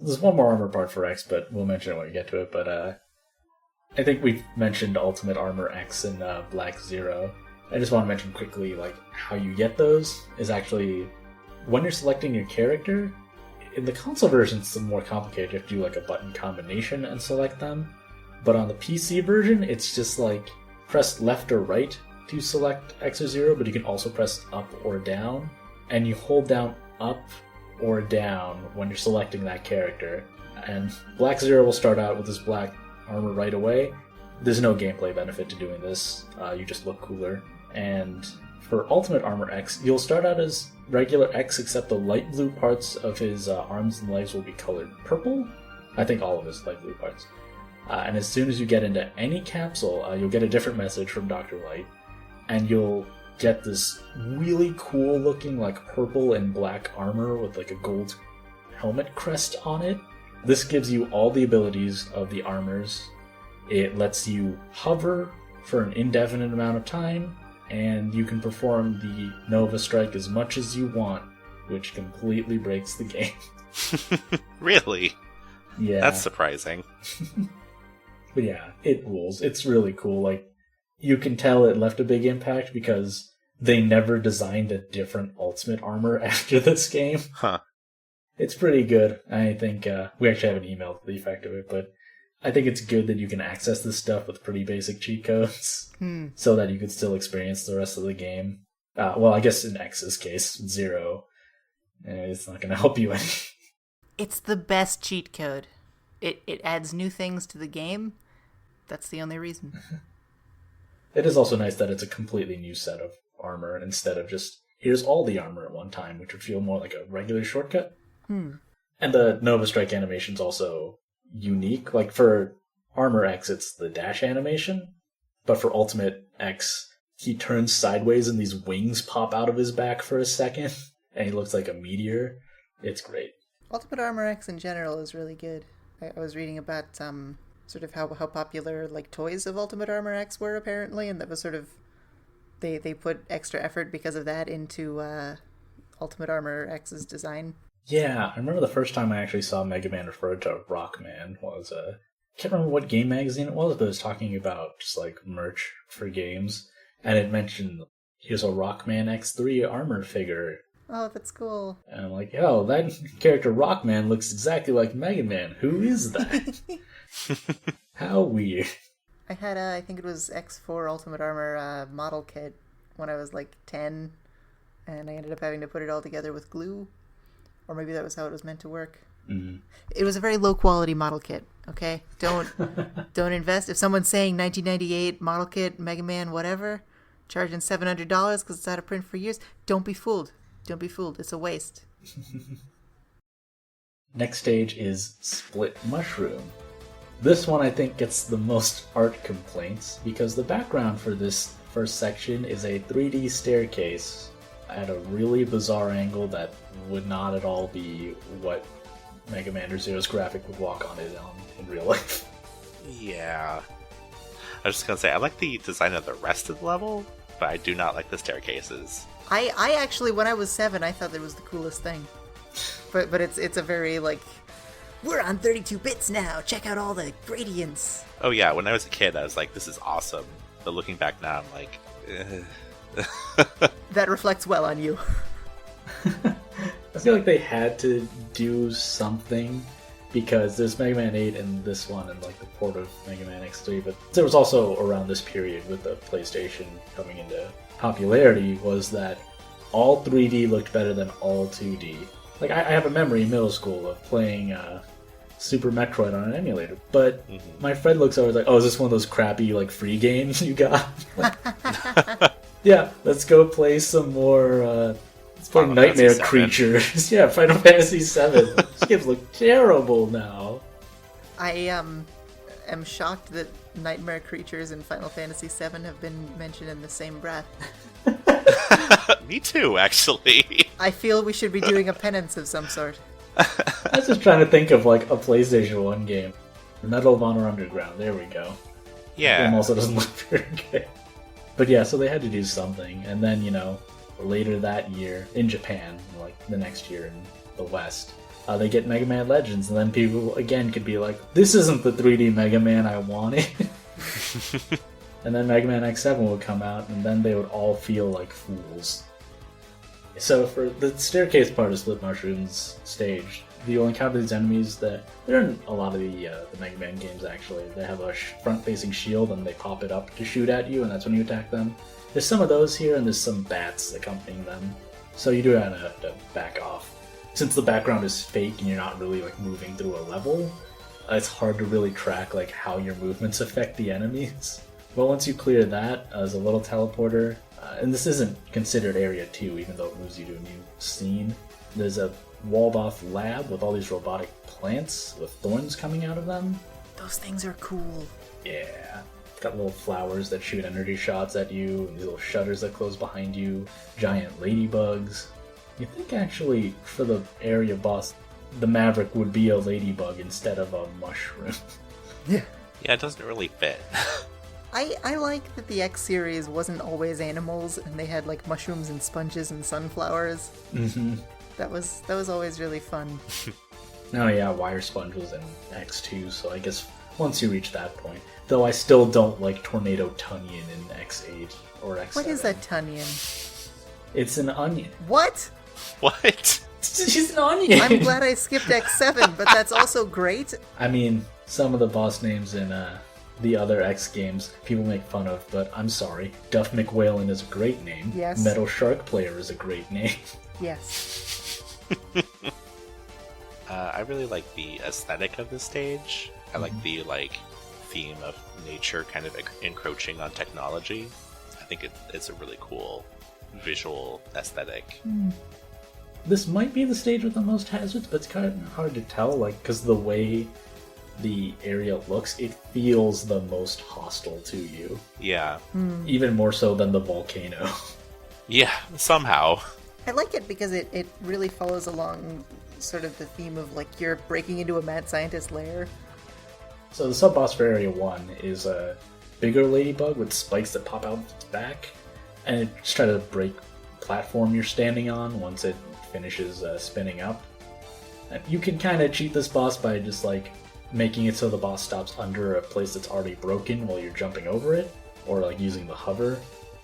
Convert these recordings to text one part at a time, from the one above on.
there's one more armor part for X, but we'll mention it when we get to it. But I think we've mentioned Ultimate Armor X and Black Zero. I just want to mention quickly, like, how you get those is actually when you're selecting your character. In the console version, it's more complicated. You have to do like a button combination and select them. But on the PC version, it's just like press left or right to select X or Zero, but you can also press up or down. And you hold down up or down when you're selecting that character. And Black Zero will start out with this black armor right away. There's no gameplay benefit to doing this. You just look cooler. And for Ultimate Armor X, you'll start out as regular X, except the light blue parts of his arms and legs will be colored purple. I think all of his light blue parts. And as soon as you get into any capsule, you'll get a different message from Dr. Light. And you'll get this really cool looking like purple and black armor with like a gold helmet crest on it. This gives you all the abilities of the armors. It lets you hover for an indefinite amount of time, and you can perform the Nova Strike as much as you want, which completely breaks the game. Really? Yeah. That's surprising. But yeah, it rules. It's really cool. Like, you can tell it left a big impact because they never designed a different Ultimate Armor after this game. Huh. It's pretty good. I think we actually have an email to the effect of it, but I think it's good that you can access this stuff with pretty basic cheat codes so that you can still experience the rest of the game. Well, I guess in X's case, Zero, it's not going to help you any. It's the best cheat code. It adds new things to the game. That's the only reason. It is also nice that it's a completely new set of armor instead of just, here's all the armor at one time, which would feel more like a regular shortcut. And the Nova Strike animation's also unique. Like, for Armor X, it's the dash animation, but for Ultimate X, he turns sideways and these wings pop out of his back for a second, and he looks like a meteor. It's great. Ultimate Armor X in general is really good. I was reading about sort of how popular like toys of Ultimate Armor X were apparently, and that was sort of they put extra effort because of that into Ultimate Armor X's design. Yeah, I remember the first time I actually saw Mega Man referred to Rockman was, I can't remember what game magazine it was, but it was talking about just like merch for games, and it mentioned, here's a Rockman X3 armor figure. Oh, that's cool. And I'm like, yo, that character Rockman looks exactly like Mega Man. Who is that? How weird. I had I think it was X4 Ultimate Armor model kit when I was like 10, and I ended up having to put it all together with glue. Or maybe that was how it was meant to work. Mm-hmm. It was a very low quality model kit. Okay, don't invest. If someone's saying 1998 model kit, Mega Man, whatever, charging $700 because it's out of print for years, don't be fooled. Don't be fooled. It's a waste. Next stage is Split Mushroom. This one I think gets the most art complaints because the background for this first section is a 3D staircase at a really bizarre angle that would not at all be what Mega Man or Zero's graphic would walk on it in real life. Yeah. I was just going to say, I like the design of the rest of the level, but I do not like the staircases. I actually, when I was 7, I thought that was the coolest thing. But it's a very, like, we're on 32 bits now, check out all the gradients. Oh yeah, when I was a kid, I was like, this is awesome. But looking back now, I'm like, That reflects well on you. I feel like they had to do something because there's Mega Man 8 and this one and like the port of Mega Man X3, but there was also around this period with the PlayStation coming into popularity was that all 3D looked better than all 2D. Like I have a memory in middle school of playing Super Metroid on an emulator, but my friend looks over like, oh, is this one of those crappy like free games you got? Like, yeah, let's go play some more let's play Nightmare Creatures. Yeah, Final Fantasy VII. These games look terrible now. I am shocked that Nightmare Creatures and Final Fantasy VII have been mentioned in the same breath. Me too, actually. I feel we should be doing a penance of some sort. I was just trying to think of like a PlayStation 1 game. Medal of Honor Underground, there we go. Yeah. The game also doesn't look very good. But yeah, so they had to do something. And then, later that year, in Japan, like the next year in the West, They get Mega Man Legends, and then people, again, could be like, this isn't the 3D Mega Man I wanted. And then Mega Man X7 would come out, and then they would all feel like fools. So for the staircase part of Split Mushroom's stage, you'll encounter these enemies that... They're in a lot of the Mega Man games, actually. They have a front-facing shield, and they pop it up to shoot at you, and that's when you attack them. There's some of those here, and there's some bats accompanying them. So you do have to back off. Since the background is fake and you're not really like moving through a level, it's hard to really track like how your movements affect the enemies. But once you clear that, there's a little teleporter, and this isn't considered Area 2, even though it moves you to a new scene. There's a walled-off lab with all these robotic plants with thorns coming out of them. Those things are cool. Yeah. It's got little flowers that shoot energy shots at you, and these little shutters that close behind you, giant ladybugs. You think actually, for the area boss, the Maverick would be a ladybug instead of a mushroom. Yeah. Yeah, it doesn't really fit. I like that the X series wasn't always animals, and they had like mushrooms and sponges and sunflowers. Mm-hmm. That was always really fun. Oh yeah, Wire Sponge was in X2, so I guess once you reach that point. Though I still don't like Tornado Tunyon in X8 or X7. What is a Tunyon? It's an onion. What? What? She's an onion! I'm glad I skipped X7, but that's also great. I mean, some of the boss names in the other X games people make fun of, but I'm sorry. Duff McWhalen is a great name. Yes. Metal Shark Player is a great name. Yes. I really like the aesthetic of the stage. I like the theme of nature kind of encroaching on technology. I think it's a really cool visual aesthetic. This might be the stage with the most hazards, but it's kind of hard to tell, like, because the way the area looks, it feels the most hostile to you. Yeah. Even more so than the volcano. Yeah, somehow. I like it because it really follows along sort of the theme of like you're breaking into a mad scientist lair. So the sub-boss for Area 1 is a bigger ladybug with spikes that pop out of its back, and it just tries to break platform you're standing on once it finishes spinning up. And you can kind of cheat this boss by just like making it so the boss stops under a place that's already broken while you're jumping over it, or like using the hover.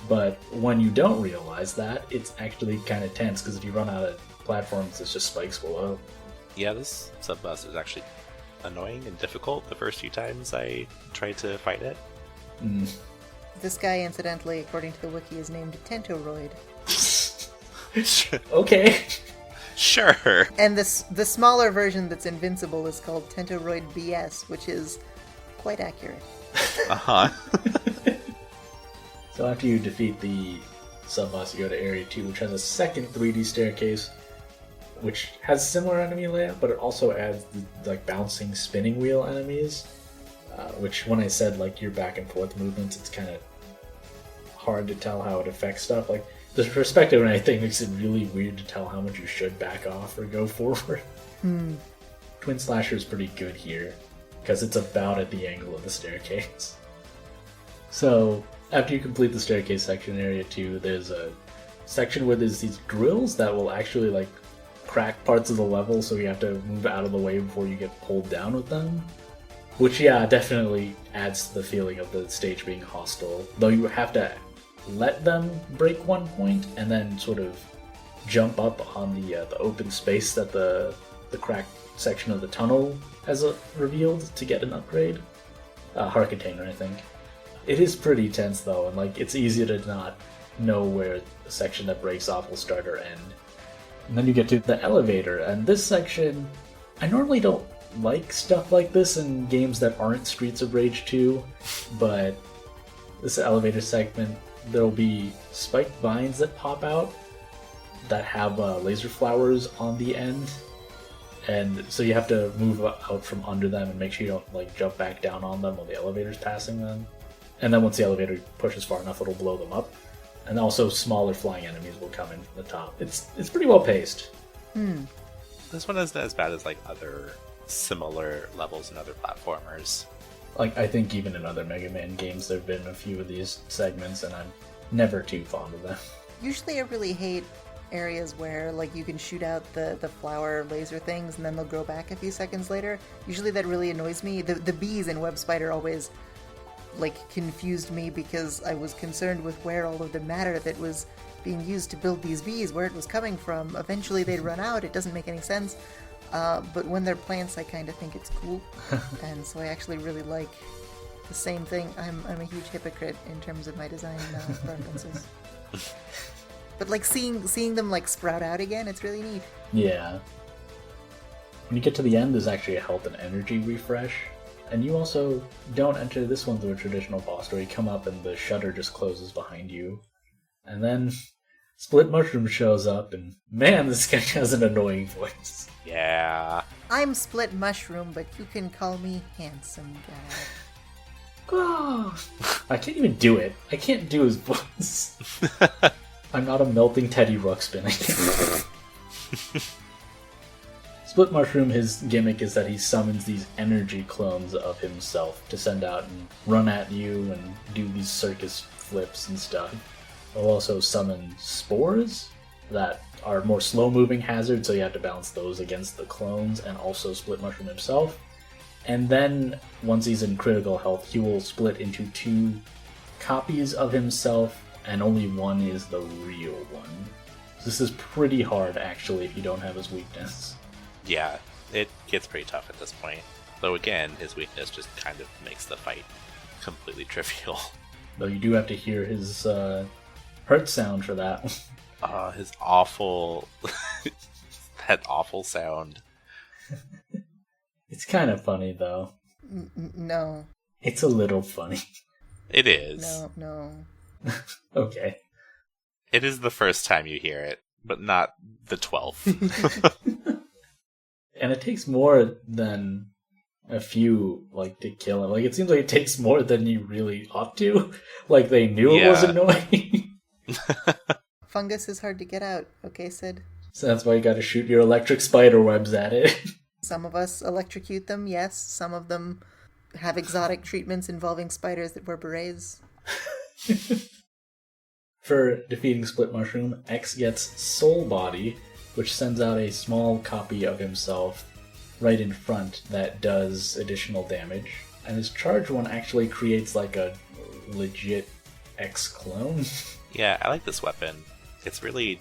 But when you don't realize that, it's actually kind of tense, because if you run out of platforms, it's just spikes below. Yeah, this sub-boss is actually annoying and difficult the first few times I tried to fight it. This guy, incidentally, according to the wiki, is named Tentoroid. Okay. Sure. And the smaller version that's invincible is called Tentoroid BS, which is quite accurate. Uh-huh. So after you defeat the sub-boss, you go to Area 2, which has a second 3D staircase, which has similar enemy layout, but it also adds the, like, bouncing spinning wheel enemies, which when I said like your back and forth movements, it's kind of hard to tell how it affects stuff. Like, the perspective and everything makes it really weird to tell how much you should back off or go forward. Twin Slasher is pretty good here, because it's about at the angle of the staircase. So after you complete the staircase section in Area 2, there's a section where there's these grills that will actually like crack parts of the level, so you have to move out of the way before you get pulled down with them. Which, yeah, definitely adds to the feeling of the stage being hostile. Though you have to let them break one point and then sort of jump up on the open space that the cracked section of the tunnel has revealed to get an upgrade. Heart container, I think. It is pretty tense though, and like it's easy to not know where the section that breaks off will start or end. And then you get to the elevator, and this section, I normally don't like stuff like this in games that aren't Streets of Rage 2, but this elevator segment, there'll be spiked vines that pop out that have laser flowers on the end, and so you have to move out from under them and make sure you don't like jump back down on them while the elevator's passing them. And then once the elevator pushes far enough, it'll blow them up. And also smaller flying enemies will come in from the top. It's pretty well paced. This one isn't as bad as like other similar levels and other platformers. Like, I think even in other Mega Man games there have been a few of these segments, and I'm never too fond of them. Usually I really hate areas where like you can shoot out the flower laser things and then they'll grow back a few seconds later. Usually that really annoys me. The bees in Web Spider always like confused me because I was concerned with where all of the matter that was being used to build these bees, where it was coming from. Eventually they'd run out. It doesn't make any sense. But when they're plants, I kind of think it's cool. And so I actually really like the same thing. I'm a huge hypocrite in terms of my design preferences. But like seeing them like sprout out again, it's really neat. Yeah. When you get to the end, there's actually a health and energy refresh. And you also don't enter this one through a traditional boss where you come up and the shutter just closes behind you. And then Split Mushroom shows up, and man, this guy has an annoying voice. Yeah. I'm Split Mushroom, but you can call me Handsome Guy. Oh, I can't even do it. I can't do his voice. I'm not a melting Teddy Ruxpin. Split Mushroom, his gimmick is that he summons these energy clones of himself to send out and run at you and do these circus flips and stuff. He'll also summon spores that are more slow-moving hazards, so you have to balance those against the clones and also Split Mushroom himself. And then, once he's in critical health, he will split into 2 copies of himself, and only one is the real one. This is pretty hard, actually, if you don't have his weakness. Yeah, it gets pretty tough at this point. Though again, his weakness just kind of makes the fight completely trivial. Though you do have to hear his hurt sound for that. His awful... that awful sound. It's kind of funny, though. No. It's a little funny. It is. No. Okay. It is the first time you hear it, but not the 12th. And it takes more than a few, like, to kill him. Like, it seems like it takes more than you really ought to. Like, they knew it was annoying. Fungus is hard to get out, okay, Sid? So that's why you gotta shoot your electric spider webs at it. Some of us electrocute them, yes. Some of them have exotic treatments involving spiders that wear berets. For defeating Split Mushroom, X gets Soul Body, which sends out a small copy of himself right in front that does additional damage. And his charged one actually creates like a legit X clone. Yeah, I like this weapon. It's really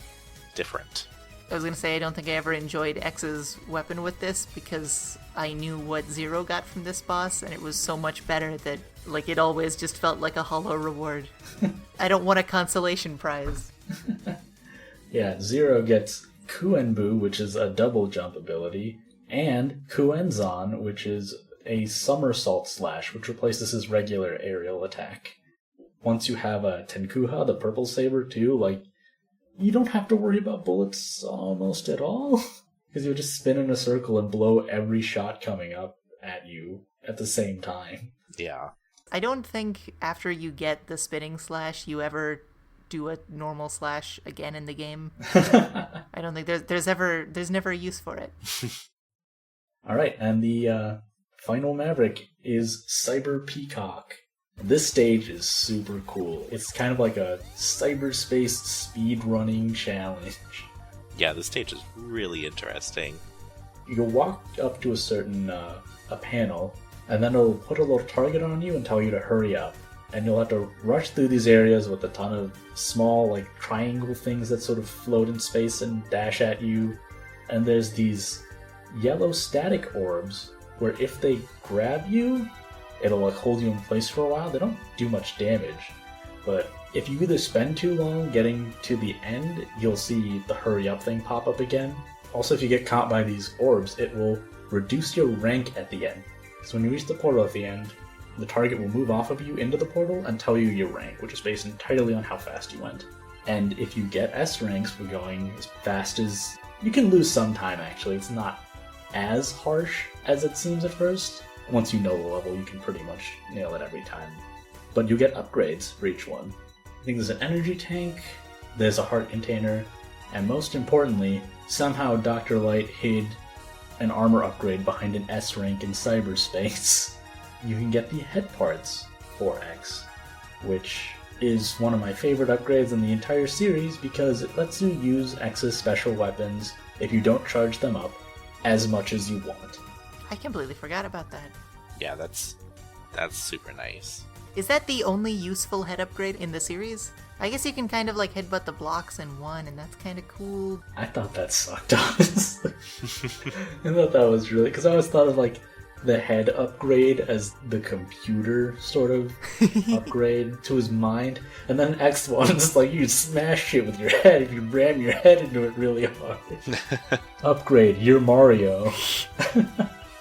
different. I was going to say, I don't think I ever enjoyed X's weapon with this because I knew what Zero got from this boss, and it was so much better that, like, it always just felt like a hollow reward. I don't want a consolation prize. Yeah, Zero gets Kuenbu, which is a double jump ability, and Kuenzan, which is a somersault slash, which replaces his regular aerial attack. Once you have a Tenkuha, the purple saber, too, like, you don't have to worry about bullets almost at all, because you'll just spin in a circle and blow every shot coming up at you at the same time. Yeah. I don't think after you get the spinning slash, you ever do a normal slash again in the game. I don't think there's never a use for it. Alright, and the final Maverick is Cyber Peacock. This stage is super cool. It's kind of like a cyberspace speedrunning challenge. Yeah, this stage is really interesting. You'll walk up to a certain a panel, and then it'll put a little target on you and tell you to hurry up. And you'll have to rush through these areas with a ton of small, like, triangle things that sort of float in space and dash at you. And there's these yellow static orbs where if they grab you, it'll like hold you in place for a while. They don't do much damage, but if you either spend too long getting to the end, you'll see the hurry up thing pop up again. Also, if you get caught by these orbs, it will reduce your rank at the end. So when you reach the portal at the end, the target will move off of you into the portal and tell you your rank, which is based entirely on how fast you went. And if you get S ranks for going as fast as... You can lose some time, actually. It's not as harsh as it seems at first. Once you know the level, you can pretty much nail it every time. But you get upgrades for each one. I think there's an energy tank, there's a heart container, and most importantly, somehow Dr. Light hid an armor upgrade behind an S rank in cyberspace. You can get the head parts for X, which is one of my favorite upgrades in the entire series because it lets you use X's special weapons if you don't charge them up as much as you want. I completely forgot about that. Yeah, that's super nice. Is that the only useful head upgrade in the series? I guess you can kind of like headbutt the blocks in one, and that's kind of cool. I thought that sucked, honestly. I thought that was really... Because I always thought of like the head upgrade as the computer sort of upgrade to his mind. And then X1 is like you smash shit with your head if you ram your head into it really hard. Upgrade, you're Mario.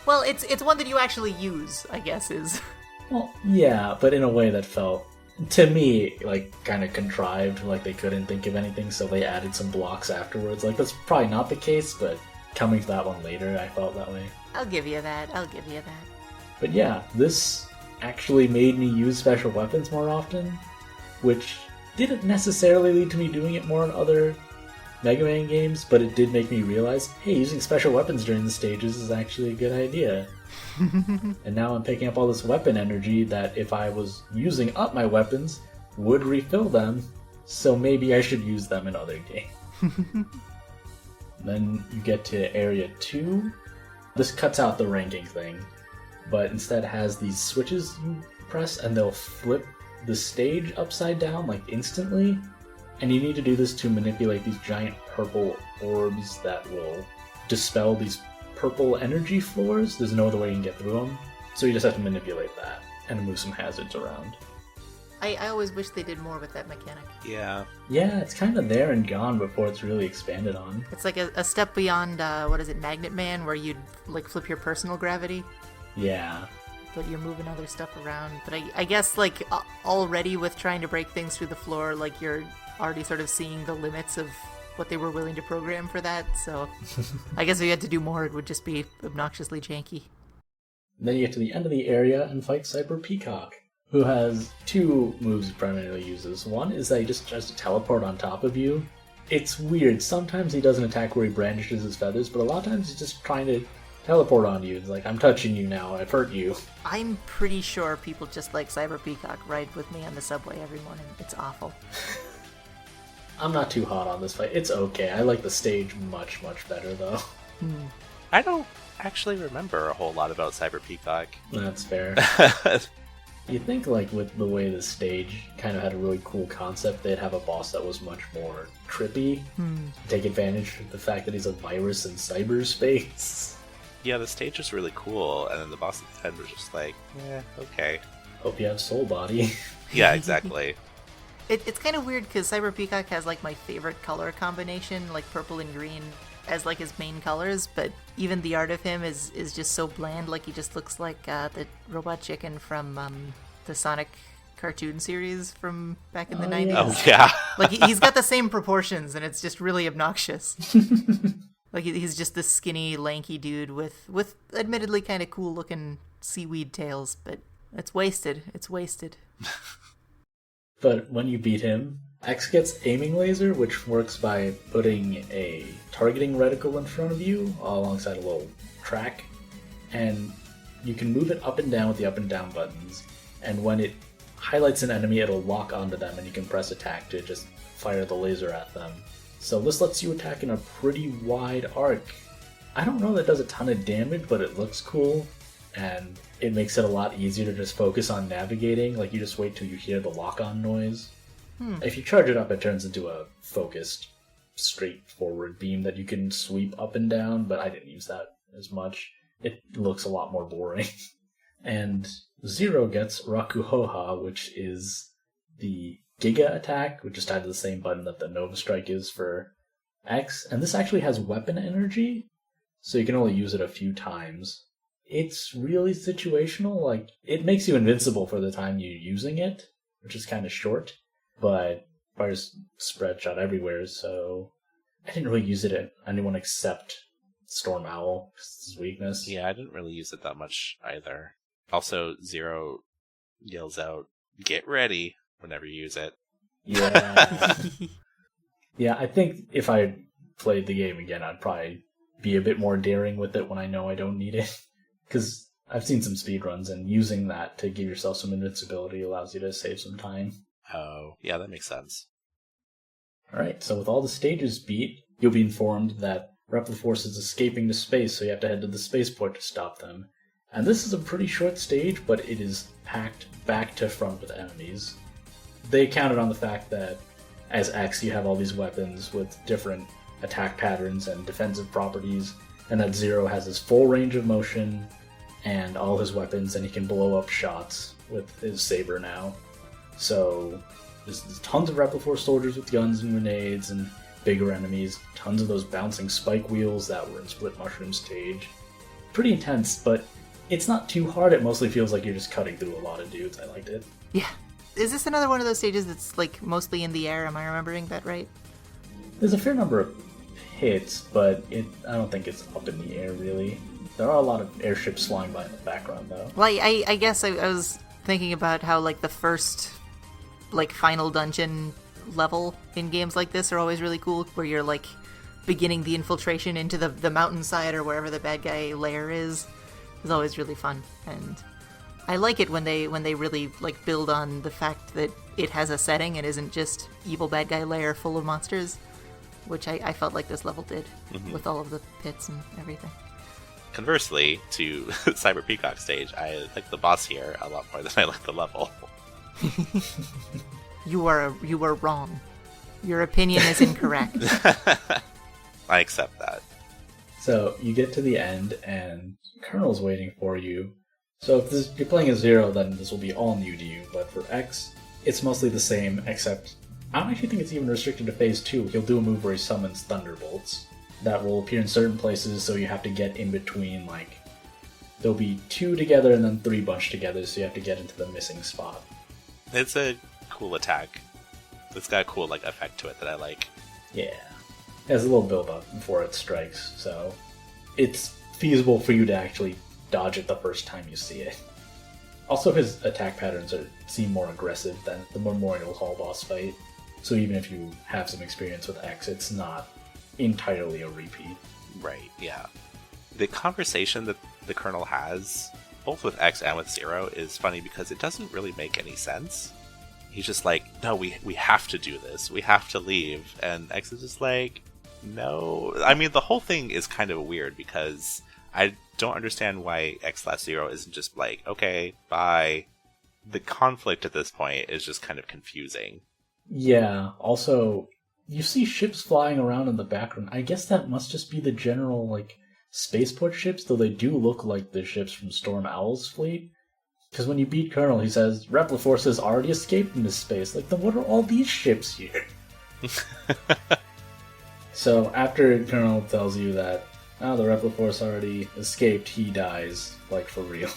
Well, it's one that you actually use, I guess, is... Well, yeah, but in a way that felt, to me, like, kind of contrived, like they couldn't think of anything, so they added some blocks afterwards. Like, that's probably not the case, but coming to that one later, I felt that way. I'll give you that. But yeah, this actually made me use special weapons more often, which didn't necessarily lead to me doing it more in other Mega Man games, but it did make me realize, hey, using special weapons during the stages is actually a good idea. And now I'm picking up all this weapon energy that if I was using up my weapons, would refill them, so maybe I should use them in other games. Then you get to Area 2. This cuts out the ranking thing, but instead has these switches you press and they'll flip the stage upside down like instantly. And you need to do this to manipulate these giant purple orbs that will dispel these purple energy floors. There's no other way you can get through them. So you just have to manipulate that and move some hazards around. I always wish they did more with that mechanic. Yeah. Yeah, it's kind of there and gone before it's really expanded on. It's like a step beyond, Magnet Man, where you'd like flip your personal gravity. Yeah. But you're moving other stuff around. But I guess like already with trying to break things through the floor, like you're already sort of seeing the limits of what they were willing to program for that, so I guess if you had to do more, it would just be obnoxiously janky. Then you get to the end of the area and fight Cyber Peacock, who has two moves he primarily uses. One is that he just tries to teleport on top of you. It's weird. Sometimes he does an attack where he brandishes his feathers, but a lot of times he's just trying to teleport on you. It's like, I'm touching you now, I've hurt you. I'm pretty sure people just like Cyber Peacock ride with me on the subway every morning. It's awful. I'm not too hot on this fight. It's okay. I like the stage much, much better, though. I don't actually remember a whole lot about Cyber Peacock. That's fair. You'd think, like, with the way the stage kind of had a really cool concept, they'd have a boss that was much more trippy. Take advantage of the fact that he's a virus in cyberspace. Yeah, the stage was really cool, and then the boss at the end was just like, okay. Hope you have Soul Body. Yeah, exactly. It's kind of weird because Cyber Peacock has like my favorite color combination, like purple and green, as like his main colors, but even the art of him is just so bland. Like he just looks like the robot chicken from the Sonic cartoon series from back in the 90s. Oh yeah. Like he's got the same proportions, and it's just really obnoxious. Like he's just this skinny, lanky dude with admittedly kind of cool looking seaweed tails, but it's wasted. It's wasted. But when you beat him, X gets aiming laser, which works by putting a targeting reticle in front of you alongside a little track, and you can move it up and down with the up and down buttons, and when it highlights an enemy, it'll lock onto them, and you can press attack to just fire the laser at them. So this lets you attack in a pretty wide arc. I don't know that it does a ton of damage, but it looks cool, and it makes it a lot easier to just focus on navigating. Like, you just wait till you hear the lock-on noise. If you charge it up, it turns into a focused, straightforward beam that you can sweep up and down, but I didn't use that as much. It looks a lot more boring. And Zero gets Rakuhoha, which is the Giga attack, which is tied to the same button that the Nova Strike is for X. And this actually has weapon energy, so you can only use it a few times. It's really situational. Like, it makes you invincible for the time you're using it, which is kind of short, but fires spread shot everywhere, so I didn't really use it at anyone except Storm Owl, because it's his weakness. Yeah, I didn't really use it that much either. Also, Zero yells out, "Get ready," whenever you use it. Yeah. Yeah, I think if I played the game again, I'd probably be a bit more daring with it when I know I don't need it. Because I've seen some speedruns, and using that to give yourself some invincibility allows you to save some time. Oh, yeah, that makes sense. Alright, so with all the stages beat, you'll be informed that Repliforce is escaping to space, so you have to head to the spaceport to stop them. And this is a pretty short stage, but it is packed back to front with enemies. They counted on the fact that as X you have all these weapons with different attack patterns and defensive properties, and that Zero has his full range of motion and all his weapons, and he can blow up shots with his saber now. So there's tons of Repliforce soldiers with guns and grenades and bigger enemies, tons of those bouncing spike wheels that were in Split Mushroom stage. Pretty intense, but it's not too hard. It mostly feels like you're just cutting through a lot of dudes. I liked it. Yeah. Is this another one of those stages that's like mostly in the air? Am I remembering that right? There's a fair number of hits, but I don't think it's up in the air really. There are a lot of airships flying by in the background though. Well, I guess I was thinking about how like the first like final dungeon level in games like this are always really cool, where you're like beginning the infiltration into the mountainside or wherever the bad guy lair is always really fun. And I like it when they really like build on the fact that it has a setting and isn't just evil bad guy lair full of monsters, which I felt like this level did with all of the pits and everything. Conversely, to Cyber Peacock stage, I like the boss here a lot more than I like the level. You are wrong. Your opinion is incorrect. I accept that. So you get to the end, and Colonel's waiting for you. So if you're playing as Zero, then this will be all new to you. But for X, it's mostly the same, except I don't actually think it's even restricted to Phase 2. He'll do a move where he summons Thunderbolts that will appear in certain places, so you have to get in between, like, there'll be 2 together and then 3 bunched together, so you have to get into the missing spot. It's a cool attack. It's got a cool like effect to it that I like. Yeah. It has a little build-up before it strikes, so it's feasible for you to actually dodge it the first time you see it. Also, his attack patterns seem more aggressive than the Memorial Hall boss fight, so even if you have some experience with X, it's not entirely a repeat. Right, yeah. The conversation that the Colonel has, both with X and with Zero, is funny because it doesn't really make any sense. He's just like, no, we have to do this. We have to leave. And X is just like, no. I mean, the whole thing is kind of weird because I don't understand why X/Zero isn't just like, okay, bye. The conflict at this point is just kind of confusing. Yeah, also, you see ships flying around in the background. I guess that must just be the general, like, spaceport ships, though they do look like the ships from Storm Owl's fleet. Because when you beat Colonel, he says, Repliforce has already escaped into space. Like, then what are all these ships here? So, after Colonel tells you that, the Repliforce already escaped, he dies, like, for real.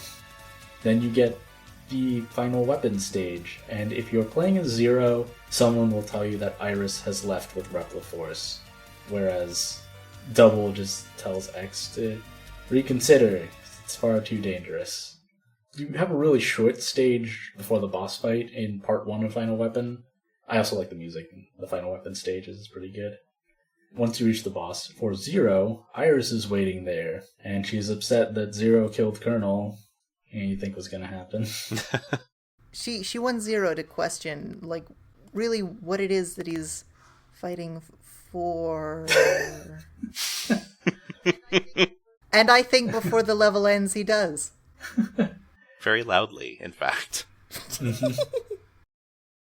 Then you get the final weapon stage, and if you're playing as Zero, someone will tell you that Iris has left with Repliforce, whereas Double just tells X to reconsider, it's far too dangerous. You have a really short stage before the boss fight in Part 1 of Final Weapon. I also like the music in the Final Weapon stages, it's pretty good. Once you reach the boss, for Zero, Iris is waiting there, and she's upset that Zero killed Colonel. And you think was going to happen. She wants Zero to question, like, really what it is that he's fighting for. And I think before the level ends, he does. Very loudly, in fact.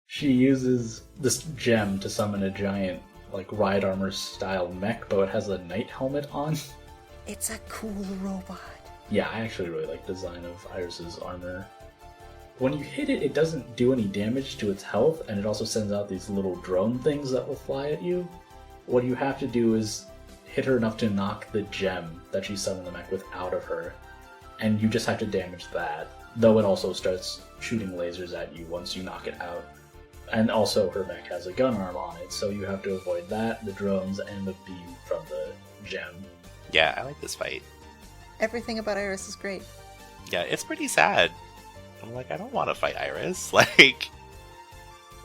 She uses this gem to summon a giant, like, ride armor style mech, but it has a knight helmet on. It's a cool robot. Yeah, I actually really like the design of Iris's armor. When you hit it, it doesn't do any damage to its health, and it also sends out these little drone things that will fly at you. What you have to do is hit her enough to knock the gem that she summoned the mech with out of her, and you just have to damage that, though it also starts shooting lasers at you once you knock it out. And also her mech has a gun arm on it, so you have to avoid that, the drones, and the beam from the gem. Yeah, I like this fight. Everything about Iris is great. Yeah, it's pretty sad. I'm like, I don't want to fight Iris. Like,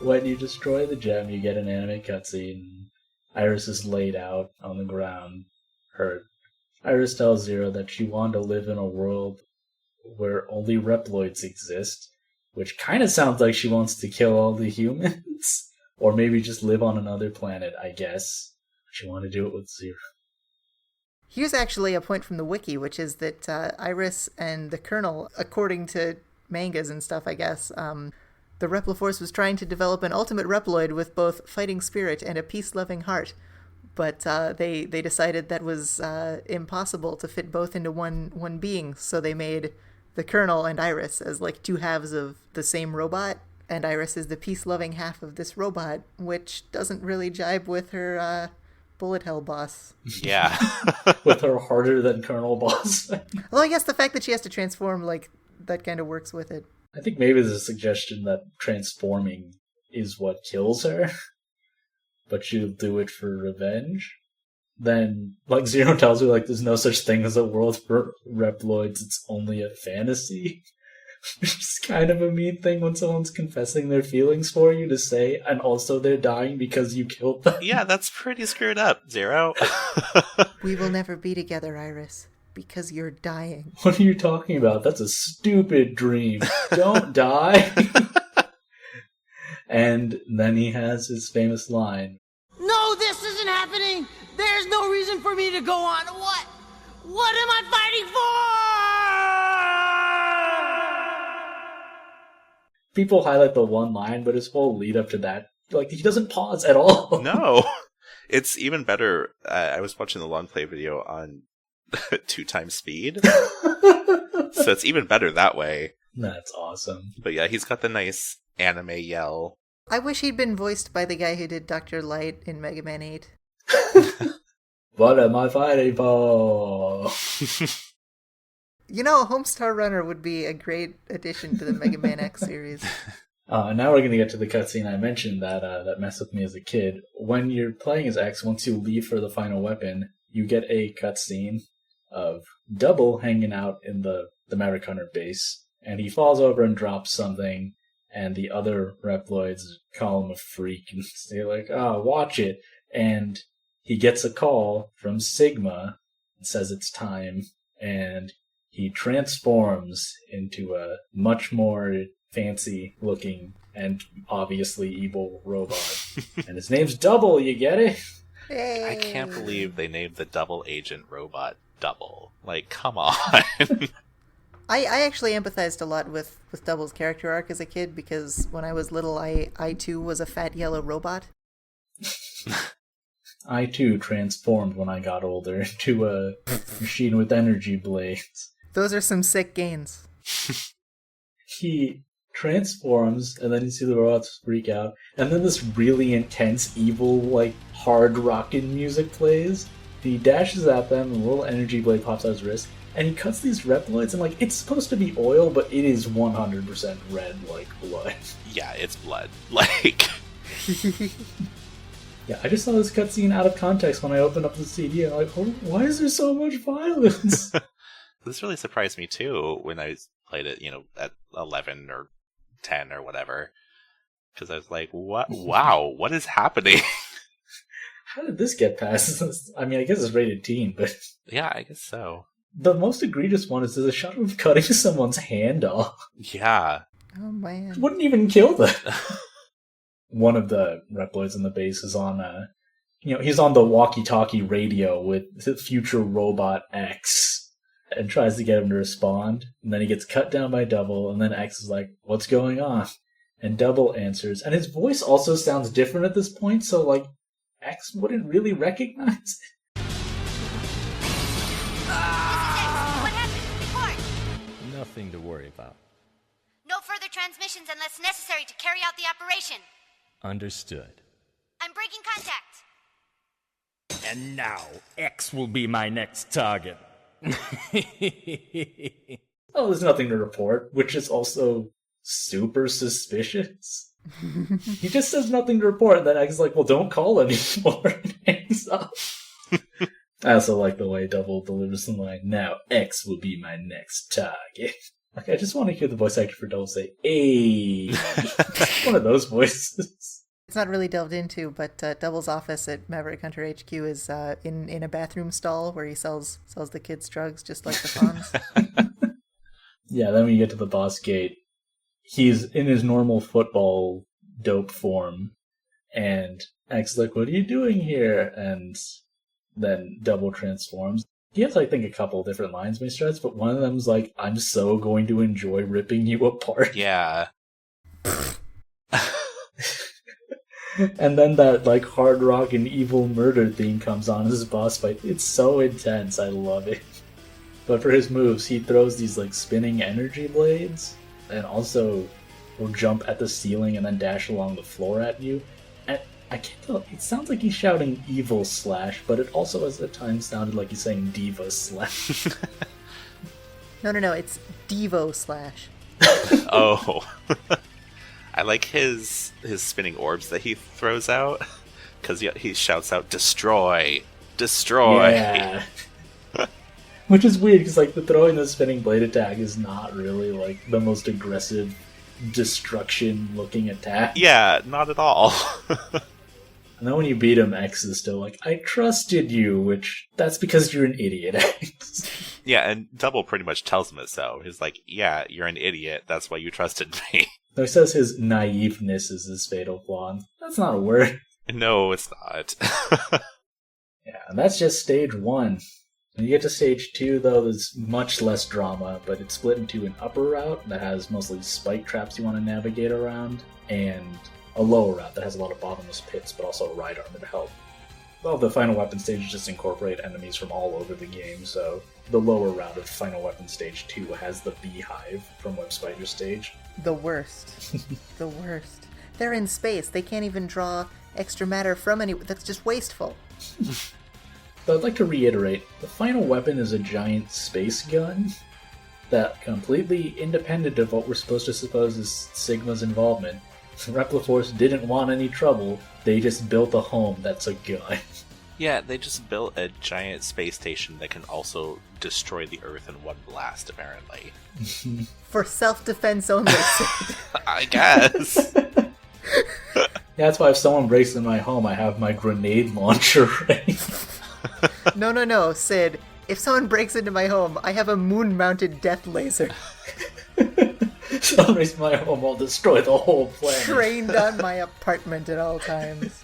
when you destroy the gem, you get an anime cutscene. Iris is laid out on the ground, hurt. Iris tells Zero that she wanted to live in a world where only Reploids exist, which kind of sounds like she wants to kill all the humans. Or maybe just live on another planet, I guess. She wanted to do it with Zero. Here's actually a point from the wiki, which is that Iris and the Colonel, according to mangas and stuff, I guess, the Repliforce was trying to develop an ultimate Reploid with both fighting spirit and a peace-loving heart. But they decided that was impossible to fit both into one being, so they made the Colonel and Iris as like two halves of the same robot, and Iris is the peace-loving half of this robot, which doesn't really jibe with her bullet hell boss. Yeah. With her harder than Colonel boss. Well, I guess the fact that she has to transform, like, that kind of works with it. I think maybe there's a suggestion that transforming is what kills her, but she'll do it for revenge. Then, like, Zero tells her, like, there's no such thing as a world for Reploids, it's only a fantasy. Which is kind of a mean thing when someone's confessing their feelings for you to say, and also they're dying because you killed them. Yeah, that's pretty screwed up, Zero. We will never be together, Iris, because you're dying. What are you talking about? That's a stupid dream. Don't die. And then he has his famous line. No, this isn't happening. There's no reason for me to go on. What? What am I fighting for? People highlight the one line, but his whole lead up to that, like, he doesn't pause at all. No. It's even better. I was watching the long play video on 2x speed. So it's even better that way. That's awesome. But yeah, he's got the nice anime yell. I wish he'd been voiced by the guy who did Dr. Light in Mega Man 8. What am I fighting for? You know, Homestar Runner would be a great addition to the Mega Man X series. And now we're going to get to the cutscene I mentioned that messed with me as a kid. When you're playing as X, once you leave for the final weapon, you get a cutscene of Double hanging out in the Maverick Hunter base, and he falls over and drops something, and the other Reploids call him a freak and say like, watch it. And he gets a call from Sigma and says it's time, and he transforms into a much more fancy-looking and obviously evil robot. And his name's Double, you get it? Hey. I can't believe they named the double agent robot Double. Like, come on. I actually empathized a lot with Double's character arc as a kid, because when I was little, I too was a fat yellow robot. I too transformed when I got older into a machine with energy blades. Those are some sick gains. He transforms, and then you see the robots freak out, and then this really intense, evil, like, hard rockin' music plays. He dashes at them, and a little energy blade pops out his wrist, and he cuts these Reploids, and, like, it's supposed to be oil, but it is 100% red like blood. Yeah, it's blood. Like... Yeah, I just saw this cutscene out of context when I opened up the CD, and I'm like, oh, why is there so much violence? This really surprised me, too, when I played it, at 11 or 10 or whatever. Because I was like, what? Wow, what is happening? How did this get past this? I mean, I guess it's rated teen, but... Yeah, I guess so. The most egregious one is there's a shot of cutting someone's hand off. Yeah. Oh, man. Wouldn't even kill them. One of the Reploids in the base is on, he's on the walkie-talkie radio with the future robot X and tries to get him to respond. And then he gets cut down by Double, and then X is like, what's going on? And Double answers. And his voice also sounds different at this point, so, like, X wouldn't really recognize it. What happened? Report. Nothing to worry about. No further transmissions unless necessary to carry out the operation. Understood. I'm breaking contact. And now, X will be my next target. Oh, there's nothing to report, which is also super suspicious. He just says nothing to report, and then X is like, well, don't call anymore, and hangs up. I also like the way Double delivers the line, now X will be my next target. Like, I just want to hear the voice actor for Double say, "Hey," one of those voices. It's not really delved into, but Double's office at Maverick Hunter HQ is in a bathroom stall where he sells the kids drugs, just like the Fonz. Yeah, then when you get to the boss gate, he's in his normal football dope form, and X is like, what are you doing here? And then double transforms. He has, I think, a couple different lines when he starts, but one of them's like, I'm so going to enjoy ripping you apart. Yeah. And then that, like, hard rock and evil murder theme comes on as his boss fight. It's so intense. I love it. But for his moves, he throws these, like, spinning energy blades, and also will jump at the ceiling and then dash along the floor at you. And I can't tell, it sounds like he's shouting evil slash, but it also at times sounded like he's saying diva slash. No, it's Devo slash. Oh. I like his spinning orbs that he throws out, because he shouts out, destroy, destroy. Yeah. Which is weird, because like the throwing the spinning blade attack is not really like the most aggressive destruction looking attack. Yeah, not at all. And then when you beat him, X is still like, I trusted you, which that's because you're an idiot, X. Yeah, and Double pretty much tells him it so. He's like, yeah, you're an idiot, that's why you trusted me. So he says his naiveness is his fatal flaw. That's not a word. No, it's not. Yeah, and that's just stage 1. When you get to stage 2, though, there's much less drama, but it's split into an upper route that has mostly spike traps you want to navigate around, and a lower route that has a lot of bottomless pits, but also a ride armor to help. Well, the final weapon stages just incorporate enemies from all over the game, so the lower route of Final Weapon Stage 2 has the Beehive from Web Spider Stage. The worst. The worst. They're in space. They can't even draw extra matter from anywhere. That's just wasteful. So I'd like to reiterate, the final weapon is a giant space gun that, completely independent of what we're supposed to suppose is Sigma's involvement, Repliforce didn't want any trouble, they just built a home that's a gun. Yeah, they just built a giant space station that can also destroy the Earth in one blast, apparently. For self-defense only. I guess. Yeah, that's why if someone breaks in my home, I have my grenade launcher ready. No, Sid. If someone breaks into my home, I have a moon-mounted death laser. Someone breaks in my home, I'll destroy the whole planet. Trained on my apartment at all times.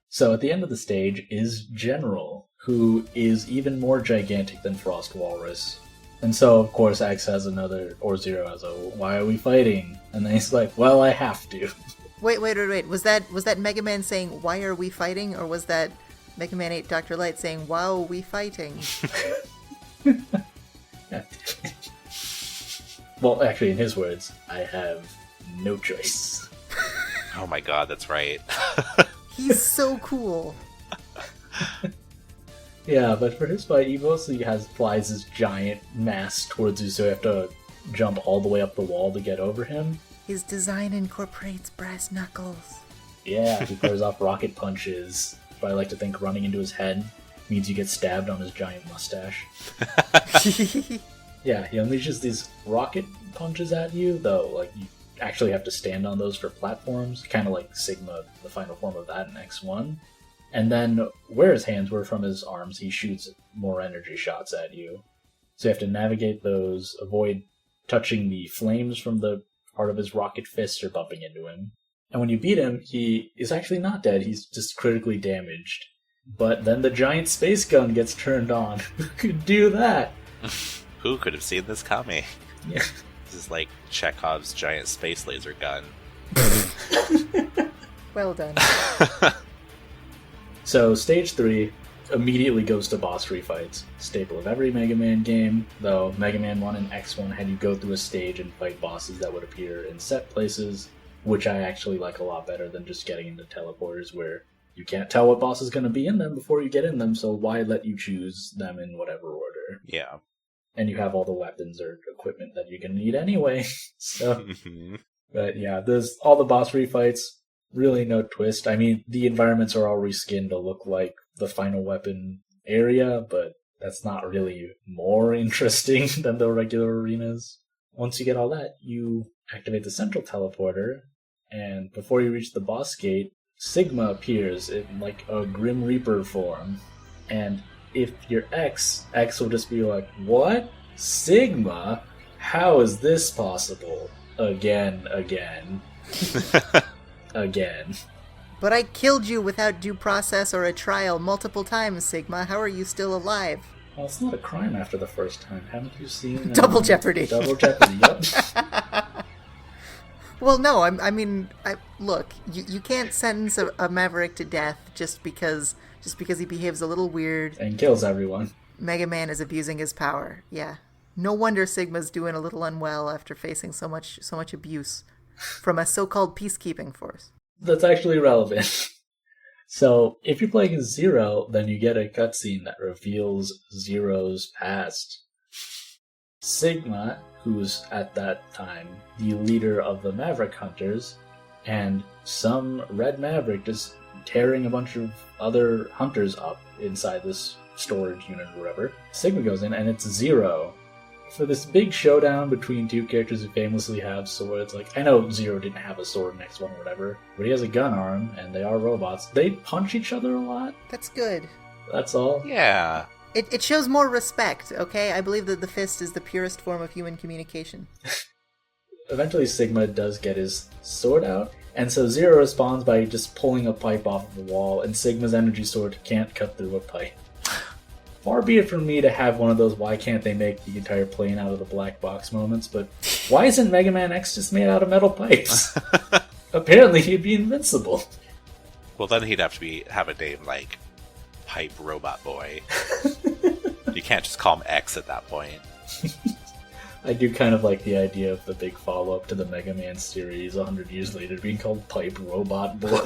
So at the end of the stage is General, who is even more gigantic than Frost Walrus. And so, of course, X has another, or Zero has a, why are we fighting? And then he's like, well, I have to. Wait. Was that Mega Man saying, why are we fighting? Or was that Mega Man 8 Dr. Light saying, wow, we fighting? Well, actually, in his words, I have no choice. Oh my god, that's right. He's so cool. Yeah, but for his fight, he mostly flies his giant mass towards you, so you have to jump all the way up the wall to get over him. His design incorporates brass knuckles. Yeah, he fires off rocket punches, but I like to think running into his head means you get stabbed on his giant mustache. Yeah, he unleashes these rocket punches at you, though, like, you actually have to stand on those for platforms, kind of like Sigma, the final form of that in X1. And then, where his hands were from his arms, he shoots more energy shots at you. So you have to navigate those, avoid touching the flames from the part of his rocket fists or bumping into him. And when you beat him, he is actually not dead, he's just critically damaged. But then the giant space gun gets turned on. Who could do that? Who could have seen this coming? Yeah. This is like Chekhov's giant space laser gun. Well done. So, Stage 3 immediately goes to boss fights. Staple of every Mega Man game, though Mega Man 1 and X1 had you go through a stage and fight bosses that would appear in set places, which I actually like a lot better than just getting into teleporters where you can't tell what boss is going to be in them before you get in them, so why let you choose them in whatever order? Yeah. And you have all the weapons or equipment that you're going to need anyway. So, but yeah, there's all the boss fights. Really no twist. I mean, the environments are all reskinned to look like the final weapon area, but that's not really more interesting than the regular arenas. Once you get all that, you activate the central teleporter, and before you reach the boss gate, Sigma appears in like a Grim Reaper form. And if you're X will just be like, what? Sigma? How is this possible? Again. But I killed you without due process or a trial multiple times, Sigma. How are you still alive? Well, it's not a crime after the first time. Haven't you seen... Double Jeopardy. Double Jeopardy, yep. Well, no, I mean, look, you can't sentence a Maverick to death just because he behaves a little weird. And kills everyone. Mega Man is abusing his power, yeah. No wonder Sigma's doing a little unwell after facing so much abuse from a so-called peacekeeping force. That's actually relevant. So, if you're playing as Zero, then you get a cutscene that reveals Zero's past. Sigma, who's at that time the leader of the Maverick Hunters, and some Red Maverick just tearing a bunch of other hunters up inside this storage unit or whatever. Sigma goes in, and it's Zero. For this big showdown between two characters who famously have swords, like, I know Zero didn't have a sword next one or whatever, but he has a gun arm, and they are robots. They punch each other a lot. That's good. That's all. Yeah. It shows more respect, okay? I believe that the fist is the purest form of human communication. Eventually Sigma does get his sword out, and so Zero responds by just pulling a pipe off of the wall, and Sigma's energy sword can't cut through a pipe. Far be it from me to have one of those why can't they make the entire plane out of the black box moments, but why isn't Mega Man X just made out of metal pipes? Apparently he'd be invincible. Well, then he'd have to have a name like Pipe Robot Boy. You can't just call him X at that point. I do kind of like the idea of the big follow-up to the Mega Man series 100 years later being called Pipe Robot Boy.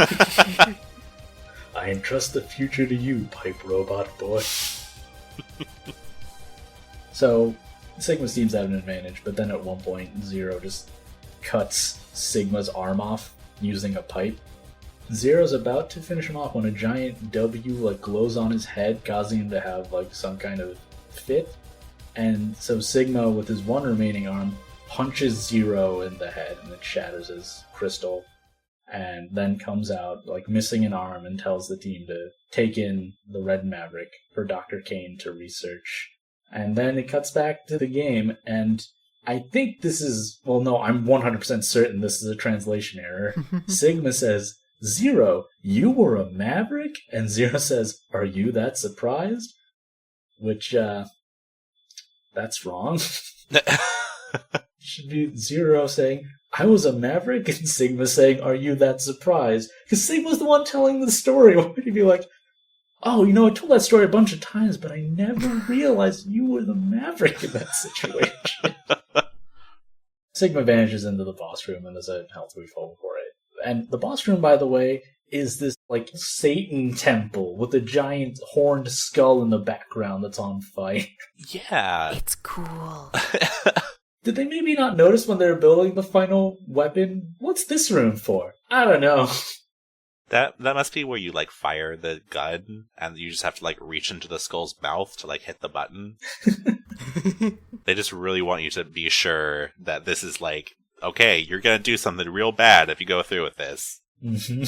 I entrust the future to you, Pipe Robot Boy. So, Sigma seems to have an advantage, but then at one point, Zero just cuts Sigma's arm off using a pipe. Zero's about to finish him off when a giant W glows on his head, causing him to have some kind of fit. And so Sigma, with his one remaining arm, punches Zero in the head, and it shatters his crystal. And then comes out, missing an arm, and tells the team to take in the Red Maverick for Dr. Kane to research. And then it cuts back to the game, and I think this is... Well, no, I'm 100% certain this is a translation error. Sigma says, Zero, you were a Maverick? And Zero says, are you that surprised? Which, that's wrong. Should be Zero saying, I was a Maverick, and Sigma saying, are you that surprised? Because Sigma's the one telling the story. Why would he be like, oh, I told that story a bunch of times, but I never realized you were the Maverick in that situation. Sigma vanishes into the boss room, and there's a health refill for it. And the boss room, by the way, is this, Satan temple with a giant horned skull in the background that's on fire. Yeah. It's cool. Did they maybe not notice when they were building the final weapon? What's this room for? I don't know. That must be where you fire the gun and you just have to reach into the skull's mouth to hit the button. They just really want you to be sure that this is okay, you're gonna do something real bad if you go through with this. Mm-hmm.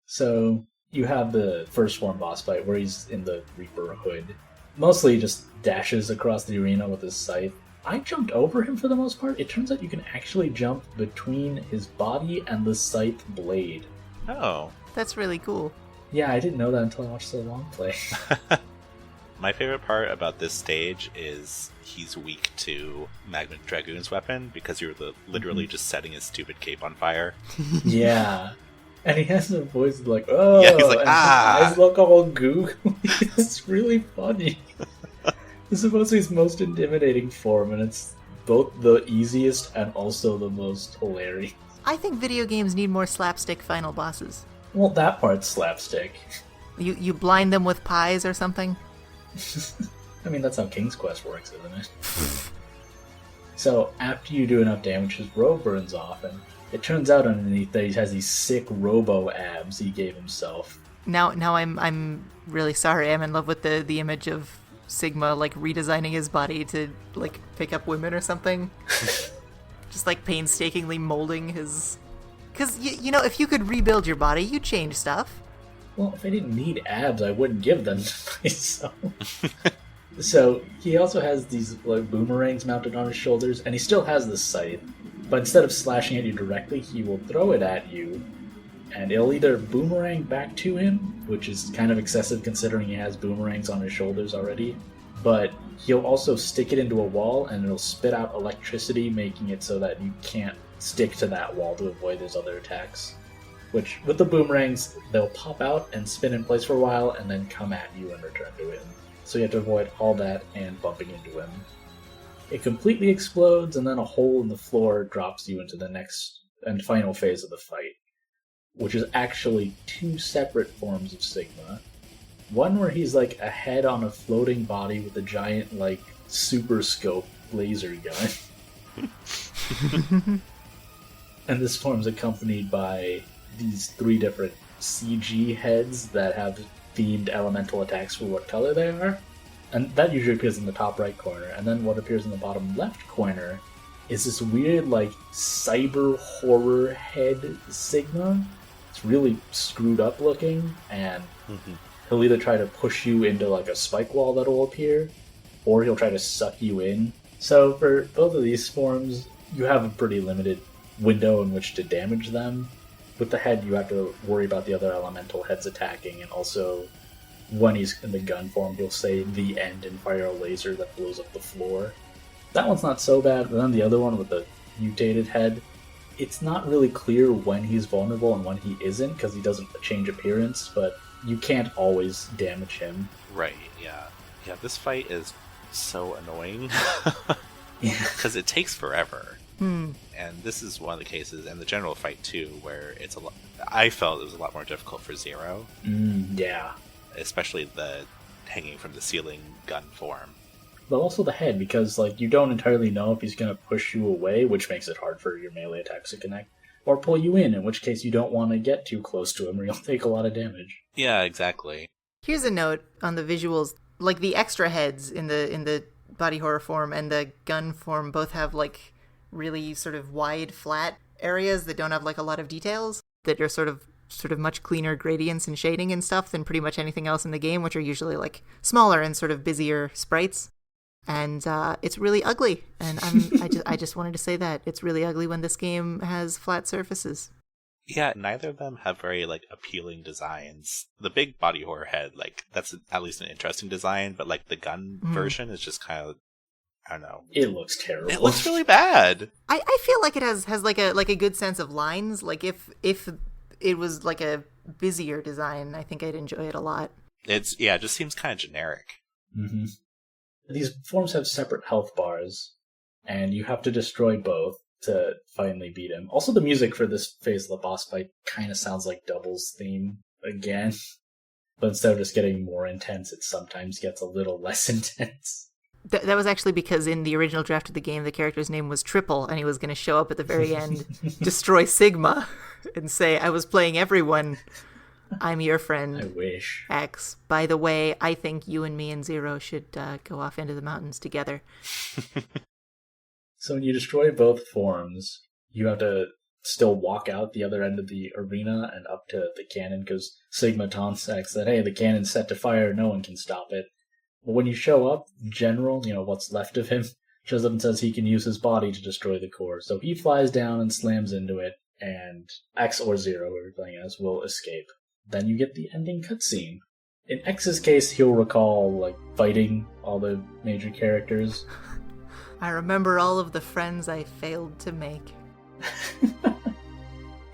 So you have the first form boss fight where he's in the Reaper hood. Mostly he just dashes across the arena with his scythe. I jumped over him for the most part. It turns out you can actually jump between his body and the scythe blade. Oh. That's really cool. Yeah, I didn't know that until I watched the long play. My favorite part about this stage is he's weak to Magma Dragoon's weapon because you're literally just setting his stupid cape on fire. Yeah. And he has a voice oh, yeah, he's like, and ah! his eyes look all googly. It's really funny. This is supposed to be his most intimidating form, and it's both the easiest and also the most hilarious. I think video games need more slapstick final bosses. Well, that part's slapstick. You blind them with pies or something? I mean, that's how King's Quest works, isn't it? So, after you do enough damage, his robe burns off, and it turns out underneath that he has these sick robo-abs he gave himself. Now I'm really sorry. I'm in love with the image of Sigma redesigning his body to pick up women or something. Just painstakingly molding his... Because, if you could rebuild your body, you'd change stuff. Well, if I didn't need abs, I wouldn't give them to myself. So, he also has these boomerangs mounted on his shoulders, and he still has the scythe. But instead of slashing at you directly, he will throw it at you, and it'll either boomerang back to him, which is kind of excessive considering he has boomerangs on his shoulders already, but he'll also stick it into a wall, and it'll spit out electricity, making it so that you can't stick to that wall to avoid his other attacks. Which, with the boomerangs, they'll pop out and spin in place for a while, and then come at you and return to him. So you have to avoid all that and bumping into him. It completely explodes, and then a hole in the floor drops you into the next and final phase of the fight, which is actually two separate forms of Sigma. One where he's like a head on a floating body with a giant, like, super scope laser gun. And this form's accompanied by these three different CG heads that have themed elemental attacks for what color they are. And that usually appears in the top right corner. And then what appears in the bottom left corner is this weird, like, cyber horror head Sigma. It's really screwed up looking, and he'll either try to push you into, like, a spike wall that'll appear, or he'll try to suck you in. So for both of these forms, you have a pretty limited window in which to damage them. With the head, you have to worry about the other elemental heads attacking, and also when he's in the gun form, he'll say the end and fire a laser that blows up the floor. That one's not so bad, but then the other one with the mutated head, it's not really clear when he's vulnerable and when he isn't, because he doesn't change appearance, but you can't always damage him. Right, yeah. Yeah, this fight is so annoying. Yeah. Because it takes forever. And this is one of the cases, and the general fight too, where it's a lot. I felt it was a lot more difficult for Zero. Yeah. Especially the hanging from the ceiling gun form. But also the head, because like you don't entirely know if he's going to push you away, which makes it hard for your melee attacks to connect, or pull you in which case you don't want to get too close to him or you'll take a lot of damage. Yeah, exactly. Here's a note on the visuals. Like the extra heads in the body horror form and the gun form both have like really sort of wide, flat areas that don't have like a lot of details, that are sort of much cleaner gradients and shading and stuff than pretty much anything else in the game, which are usually like smaller and sort of busier sprites. And it's really ugly. And I just wanted to say that it's really ugly when this game has flat surfaces. Yeah, neither of them have very like appealing designs. The big body horror head, like that's at least an interesting design, but like the gun version is just kind of, I don't know. It looks terrible. It looks really bad. I feel like it has like a good sense of lines. Like if it was like a busier design, I think I'd enjoy it a lot. It just seems kind of generic. Mm-hmm. These forms have separate health bars, and you have to destroy both to finally beat him. Also, the music for this phase of the boss fight kind of sounds like Double's theme again. But instead of just getting more intense, it sometimes gets a little less intense. That was actually because in the original draft of the game, the character's name was Triple, and he was going to show up at the very end, destroy Sigma, and say, I was playing everyone. I'm your friend. I wish. X. By the way, I think you and me and Zero should go off into the mountains together. So when you destroy both forms, you have to still walk out the other end of the arena and up to the cannon, because Sigma taunts X that, hey, the cannon's set to fire, no one can stop it. But when you show up, General, what's left of him, shows up and says he can use his body to destroy the core. So he flies down and slams into it, and X or Zero, who you're playing as, will escape. Then you get the ending cutscene. In X's case, he'll recall, fighting all the major characters. I remember all of the friends I failed to make.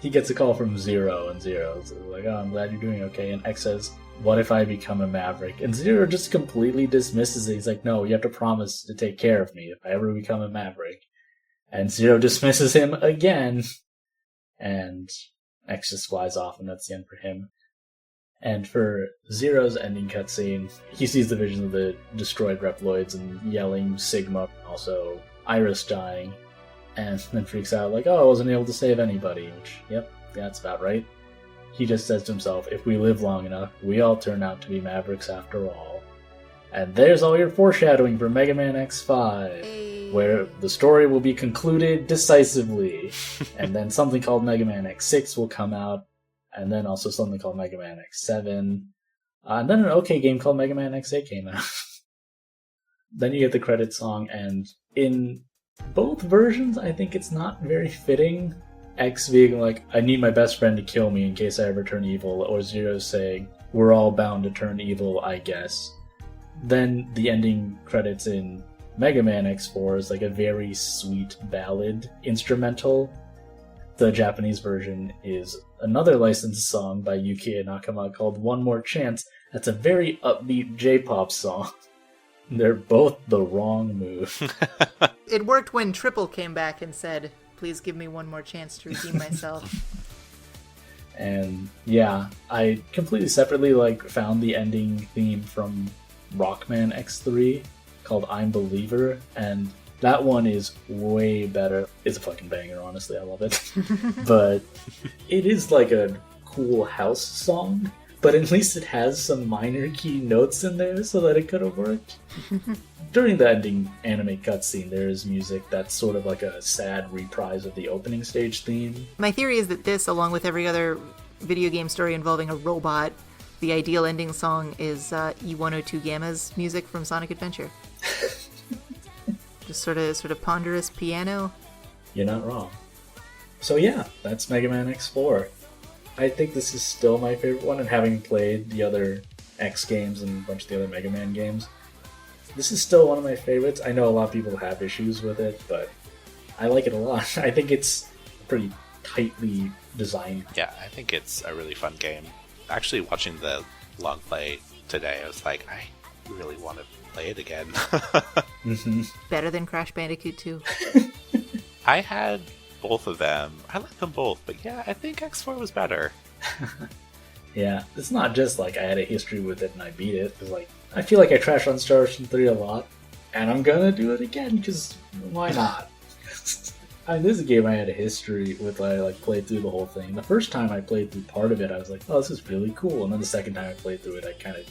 He gets a call from Zero, and Zero's like, oh, I'm glad you're doing okay. And X says, what if I become a maverick? And Zero just completely dismisses it. He's like, no, you have to promise to take care of me if I ever become a maverick. And Zero dismisses him again. And X just flies off, and that's the end for him. And for Zero's ending cutscene, he sees the vision of the destroyed Reploids and yelling Sigma, also Iris dying, and then freaks out like, oh, I wasn't able to save anybody, which, yep, that's about right. He just says to himself, if we live long enough, we all turn out to be mavericks after all. And there's all your foreshadowing for Mega Man X5, where the story will be concluded decisively, and then something called Mega Man X6 will come out, and then also something called Mega Man X7, and then an okay game called Mega Man X8 came out. Then you get the credits song, and in Both versions, I think it's not very fitting. X being like, I need my best friend to kill me in case I ever turn evil, or Zero saying, we're all bound to turn evil, I guess. Then the ending credits in Mega Man X4 is like a very sweet ballad instrumental. The Japanese version is another licensed song by Yukie Nakama called One More Chance. That's a very upbeat J-pop song. They're both the wrong move. It worked when Triple came back and said, please give me one more chance to redeem myself. And yeah, I completely separately found the ending theme from Rockman X3 called I'm Believer, and that one is way better. It's a fucking banger, honestly, I love it. But it is like a cool house song, but at least it has some minor key notes in there so that it could have worked. During the ending anime cutscene, there is music that's sort of like a sad reprise of the opening stage theme. My theory is that this, along with every other video game story involving a robot, the ideal ending song is E102 Gamma's music from Sonic Adventure. Just sort of ponderous piano. You're not wrong. So yeah, that's Mega Man X4. I think this is still my favorite one, and having played the other X games and a bunch of the other Mega Man games, this is still one of my favorites. I know a lot of people have issues with it, but I like it a lot. I think it's pretty tightly designed. Yeah, I think it's a really fun game. Actually, watching the long play today, I was like, I really want to play it again. Mm-hmm. Better than Crash Bandicoot 2. I had both of them. I like them both, but yeah, I think X4 was better. Yeah, it's not just like I had a history with it and I beat it. It's like, I feel like I trash on Star Ocean 3 a lot, and I'm gonna do it again, because why not? I mean, this is a game I had a history with. I played through the whole thing. The first time I played through part of it, I was like, oh, this is really cool. And then the second time I played through it, I kind of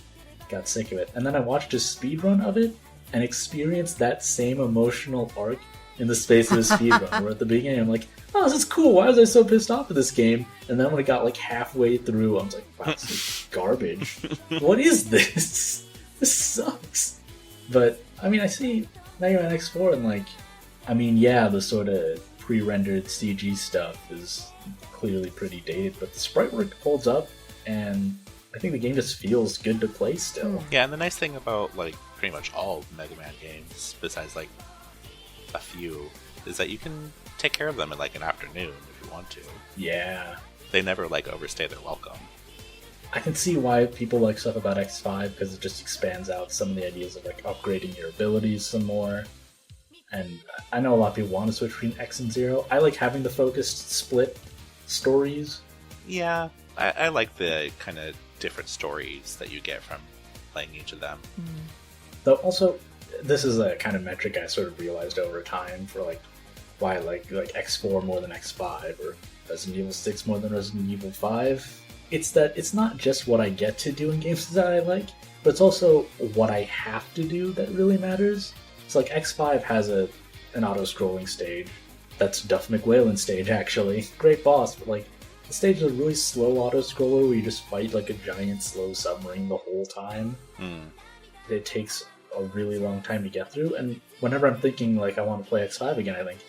got sick of it. And then I watched a speedrun of it and experienced that same emotional arc in the space of a speedrun, where at the beginning I'm like, oh, this is cool. Why was I so pissed off at this game? And then when it got halfway through, I was like, wow, this is garbage. What is this? This sucks. But, I mean, I see Mega Man X4 and yeah, the sort of pre-rendered CG stuff is clearly pretty dated, but the sprite work holds up, and I think the game just feels good to play still. Yeah, and the nice thing about pretty much all Mega Man games, besides a few, is that you can take care of them in an afternoon if you want to. Yeah. They never overstay their welcome. I can see why people like stuff about X5, because it just expands out some of the ideas of upgrading your abilities some more. And I know a lot of people want to switch between X and Zero. I like having the focused split stories. Yeah, I like the kind of different stories that you get from playing each of them. Though also, this is a kind of metric I sort of realized over time for why I like X4 more than X5 or Resident Evil 6 more than Resident Evil 5. It's that it's not just what I get to do in games that I like, but it's also what I have to do that really matters. It's X5 has an auto-scrolling stage. That's Duff McWhalen's stage, actually. Great boss, but the stage is a really slow auto-scroller where you just fight a giant slow submarine the whole time. It takes a really long time to get through, and whenever I'm thinking I want to play X5 again, I think,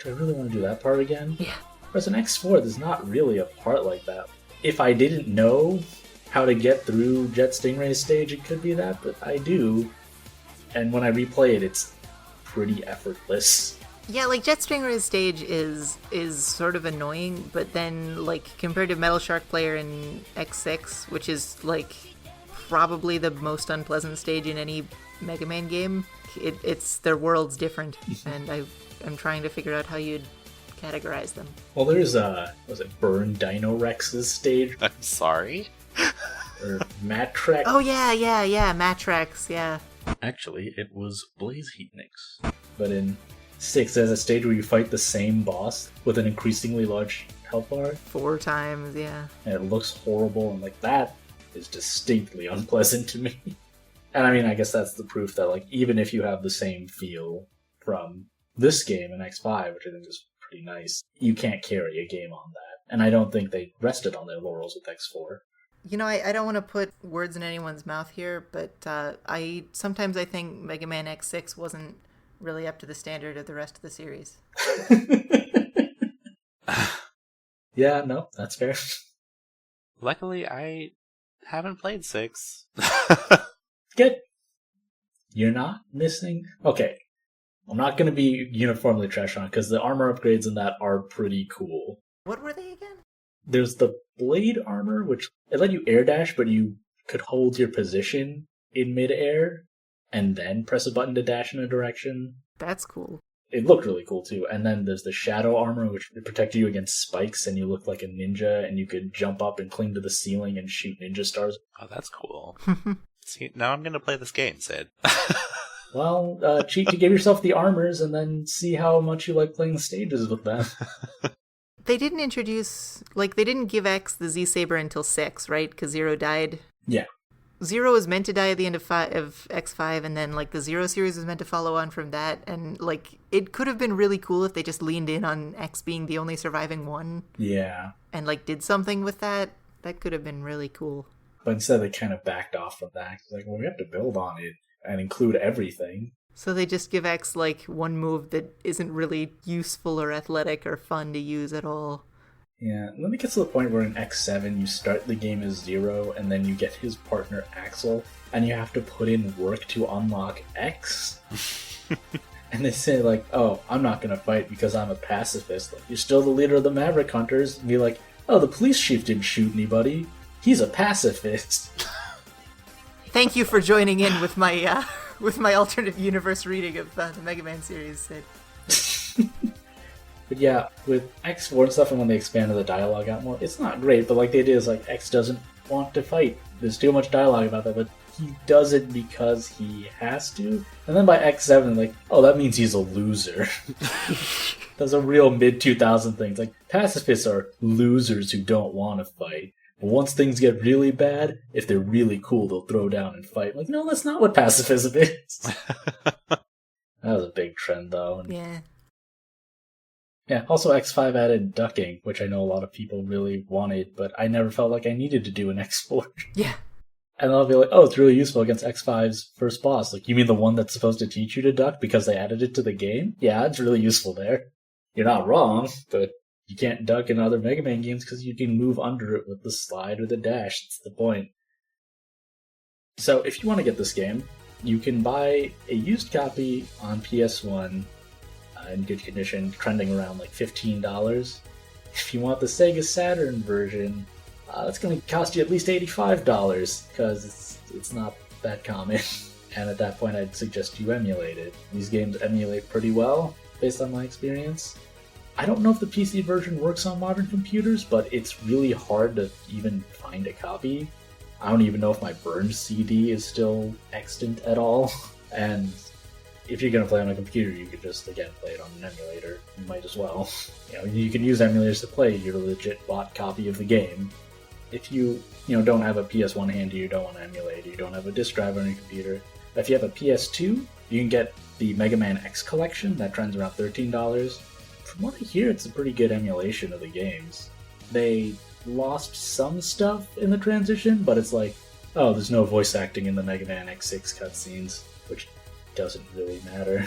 do I really want to do that part again? Yeah. Whereas in X4, there's not really a part like that. If I didn't know how to get through Jet Stingray's stage, it could be that, but I do. And when I replay it, it's pretty effortless. Yeah, Jet Stingray's stage is sort of annoying, but then, compared to Metal Shark Player in X6, which is, probably the most unpleasant stage in any Mega Man game, it's their world's different, and I'm trying to figure out how you'd categorize them. Well, there's, was it Burn Dino Rex's stage? I'm sorry? Or Matrax? Oh, yeah, Matrax, yeah. Actually, it was Blaze Heatnix. But in 6, there's a stage where you fight the same boss with an increasingly large health bar. 4 times, yeah. And it looks horrible, and that is distinctly unpleasant to me. And I mean, I guess that's the proof that even if you have the same feel from this game in X5, which I think is pretty nice, you can't carry a game on that. And I don't think they rested on their laurels with X4. You know, I don't want to put words in anyone's mouth here, but I sometimes think Mega Man X6 wasn't really up to the standard of the rest of the series. Yeah, no, that's fair. Luckily, I haven't played 6. Good. You're not missing... Okay, I'm not going to be uniformly trash on it, because the armor upgrades in that are pretty cool. What were they again? There's the blade armor, which it let you air dash, but you could hold your position in midair and then press a button to dash in a direction. That's cool. It looked really cool too. And then there's the shadow armor, which protected you against spikes, and you look like a ninja, and you could jump up and cling to the ceiling and shoot ninja stars. Oh, that's cool. See, now I'm gonna play this game, Sid. Well, cheat to give yourself the armors, and then see how much you like playing the stages with them. They didn't introduce... Like, they didn't give X the Z-Saber until 6, right? Because Zero died. Yeah. Zero was meant to die at the end of X5, and then, like, the Zero series was meant to follow on from that, and, like, it could have been really cool if they just leaned in on X being the only surviving one. Yeah. And, like, did something with that. That could have been really cool. But instead they kind of backed off from that. It's like, well, we have to build on it and include everything. So they just give X, like, one move that isn't really useful or athletic or fun to use at all. Yeah, and then it gets to the point where in X7 you start the game as Zero, and then you get his partner Axel, and you have to put in work to unlock X. And they say, like, oh, I'm not gonna fight because I'm a pacifist. Like, you're still the leader of the Maverick Hunters. And be like, oh, the police chief didn't shoot anybody. He's a pacifist. Thank you for joining in with my alternate universe reading of the Mega Man series, Sid. But yeah, with X4 and stuff, and when they expanded the dialogue out more, it's not great, but like the idea is like X doesn't want to fight. There's too much dialogue about that, but he does it because he has to. And then by X7, like, oh, that means he's a loser. That's a real mid-2000 thing. It's like, pacifists are losers who don't want to fight. But once things get really bad, if they're really cool, they'll throw down and fight. Like, no, that's not what pacifism is. That was a big trend, though. And Yeah. yeah, also X5 added ducking, which I know a lot of people really wanted, but I never felt like I needed to do an X4. Yeah. And I'll be like, oh, it's really useful against X5's first boss. Like, you mean the one that's supposed to teach you to duck because they added it to the game? Yeah, it's really useful there. You're not wrong, but you can't duck in other Mega Man games because you can move under it with the slide or the dash. That's the point. So if you want to get this game, you can buy a used copy on PS1 in good condition, trending around like $15. If you want the Sega Saturn version, that's going to cost you at least $85 because it's not that common. And at that point, I'd suggest you emulate it. These games emulate pretty well, based on my experience. I don't know if the PC version works on modern computers, but it's really hard to even find a copy. I don't even know if my burned CD is still extant at all. And if you're going to play on a computer, you could just, again, play it on an emulator. You might as well. You know, you can use emulators to play your legit bought copy of the game. If you don't have a PS1 handy, you don't want to emulate, you don't have a disk drive on your computer. If you have a PS2, you can get the Mega Man X collection. That trends around $13. From what I hear, it's a pretty good emulation of the games. They lost some stuff in the transition, but it's like, oh, there's no voice acting in the Mega Man X6 cutscenes, which doesn't really matter.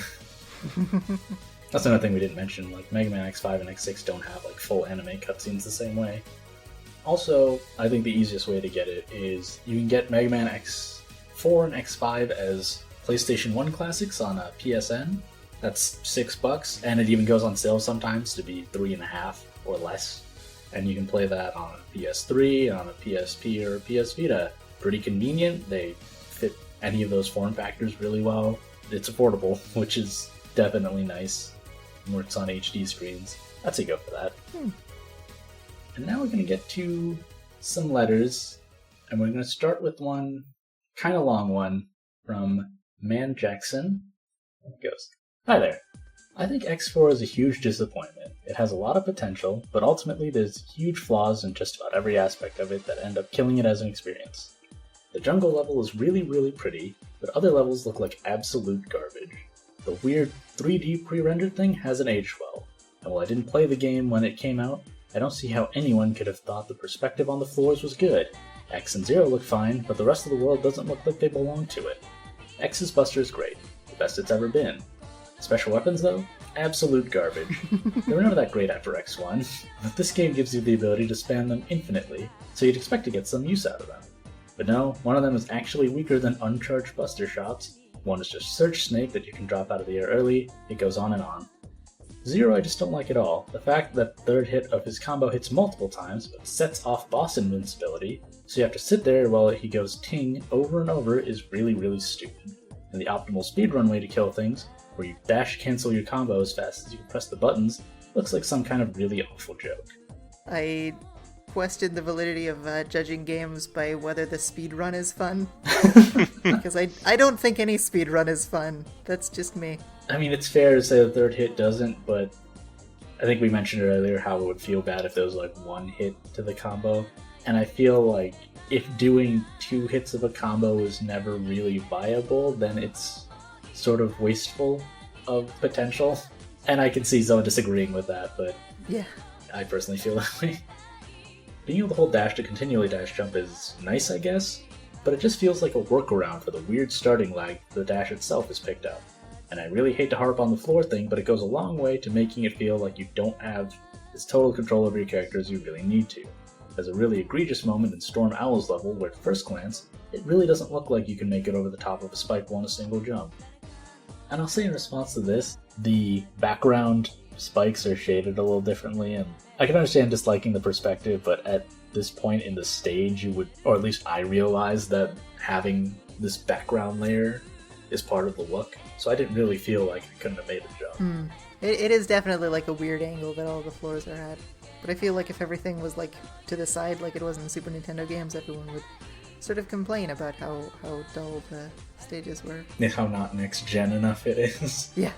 That's another thing we didn't mention. Like, Mega Man X5 and X6 don't have like full anime cutscenes the same way. Also, I think the easiest way to get it is you can get Mega Man X4 and X5 as PlayStation 1 classics on a PSN. That's $6, and it even goes on sale sometimes to be $3.50 or less. And you can play that on a PS3, on a PSP, or a PS Vita. Pretty convenient. They fit any of those form factors really well. It's affordable, which is definitely nice. It works on HD screens. I'd say go for that. And now we're going to get to some letters, and we're going to start with one, kind of long one, from Man Jackson. It goes, hi there. I think X4 is a huge disappointment. It has a lot of potential, but ultimately there's huge flaws in just about every aspect of it that end up killing it as an experience. The jungle level is really, really pretty, but other levels look like absolute garbage. The weird 3D pre-rendered thing hasn't aged well, and while I didn't play the game when it came out, I don't see how anyone could have thought the perspective on the floors was good. X and Zero look fine, but the rest of the world doesn't look like they belong to it. X's Buster is great, the best it's ever been. Special weapons, though? Absolute garbage. They were never that great after X1, but this game gives you the ability to spam them infinitely, so you'd expect to get some use out of them. But no, one of them is actually weaker than uncharged buster shots, one is just Search Snake that you can drop out of the air early, it goes on and on. Zero I just don't like at all. The fact that third hit of his combo hits multiple times, but sets off boss invincibility, so you have to sit there while he goes ting over and over is really, really stupid. And the optimal speedrun way to kill things, where you dash cancel your combo as fast as you can press the buttons, looks like some kind of really awful joke. I question the validity of judging games by whether the speedrun is fun. Because I don't think any speedrun is fun. That's just me. I mean, it's fair to say the third hit doesn't, but I think we mentioned earlier how it would feel bad if there was like one hit to the combo. And I feel like if doing 2 hits of a combo is never really viable, then it's sort of wasteful of potential. And I can see someone disagreeing with that, but yeah, I personally feel that way. Being able to hold dash to continually dash jump is nice, I guess, but it just feels like a workaround for the weird starting lag the dash itself has picked up. And I really hate to harp on the floor thing, but it goes a long way to making it feel like you don't have as total control over your character as you really need to. There's a really egregious moment in Storm Owl's level where at first glance, it really doesn't look like you can make it over the top of a spike wall in a single jump. And I'll say in response to this, the background spikes are shaded a little differently, and I can understand disliking the perspective, but at this point in the stage you would, or at least I realized that having this background layer is part of the look, so I didn't really feel like I couldn't have made a jump. It is definitely like a weird angle that all the floors are at. But I feel like if everything was like to the side like it was in Super Nintendo games, everyone would sort of complain about how dull the stages were. And how not next gen enough it is. Yeah.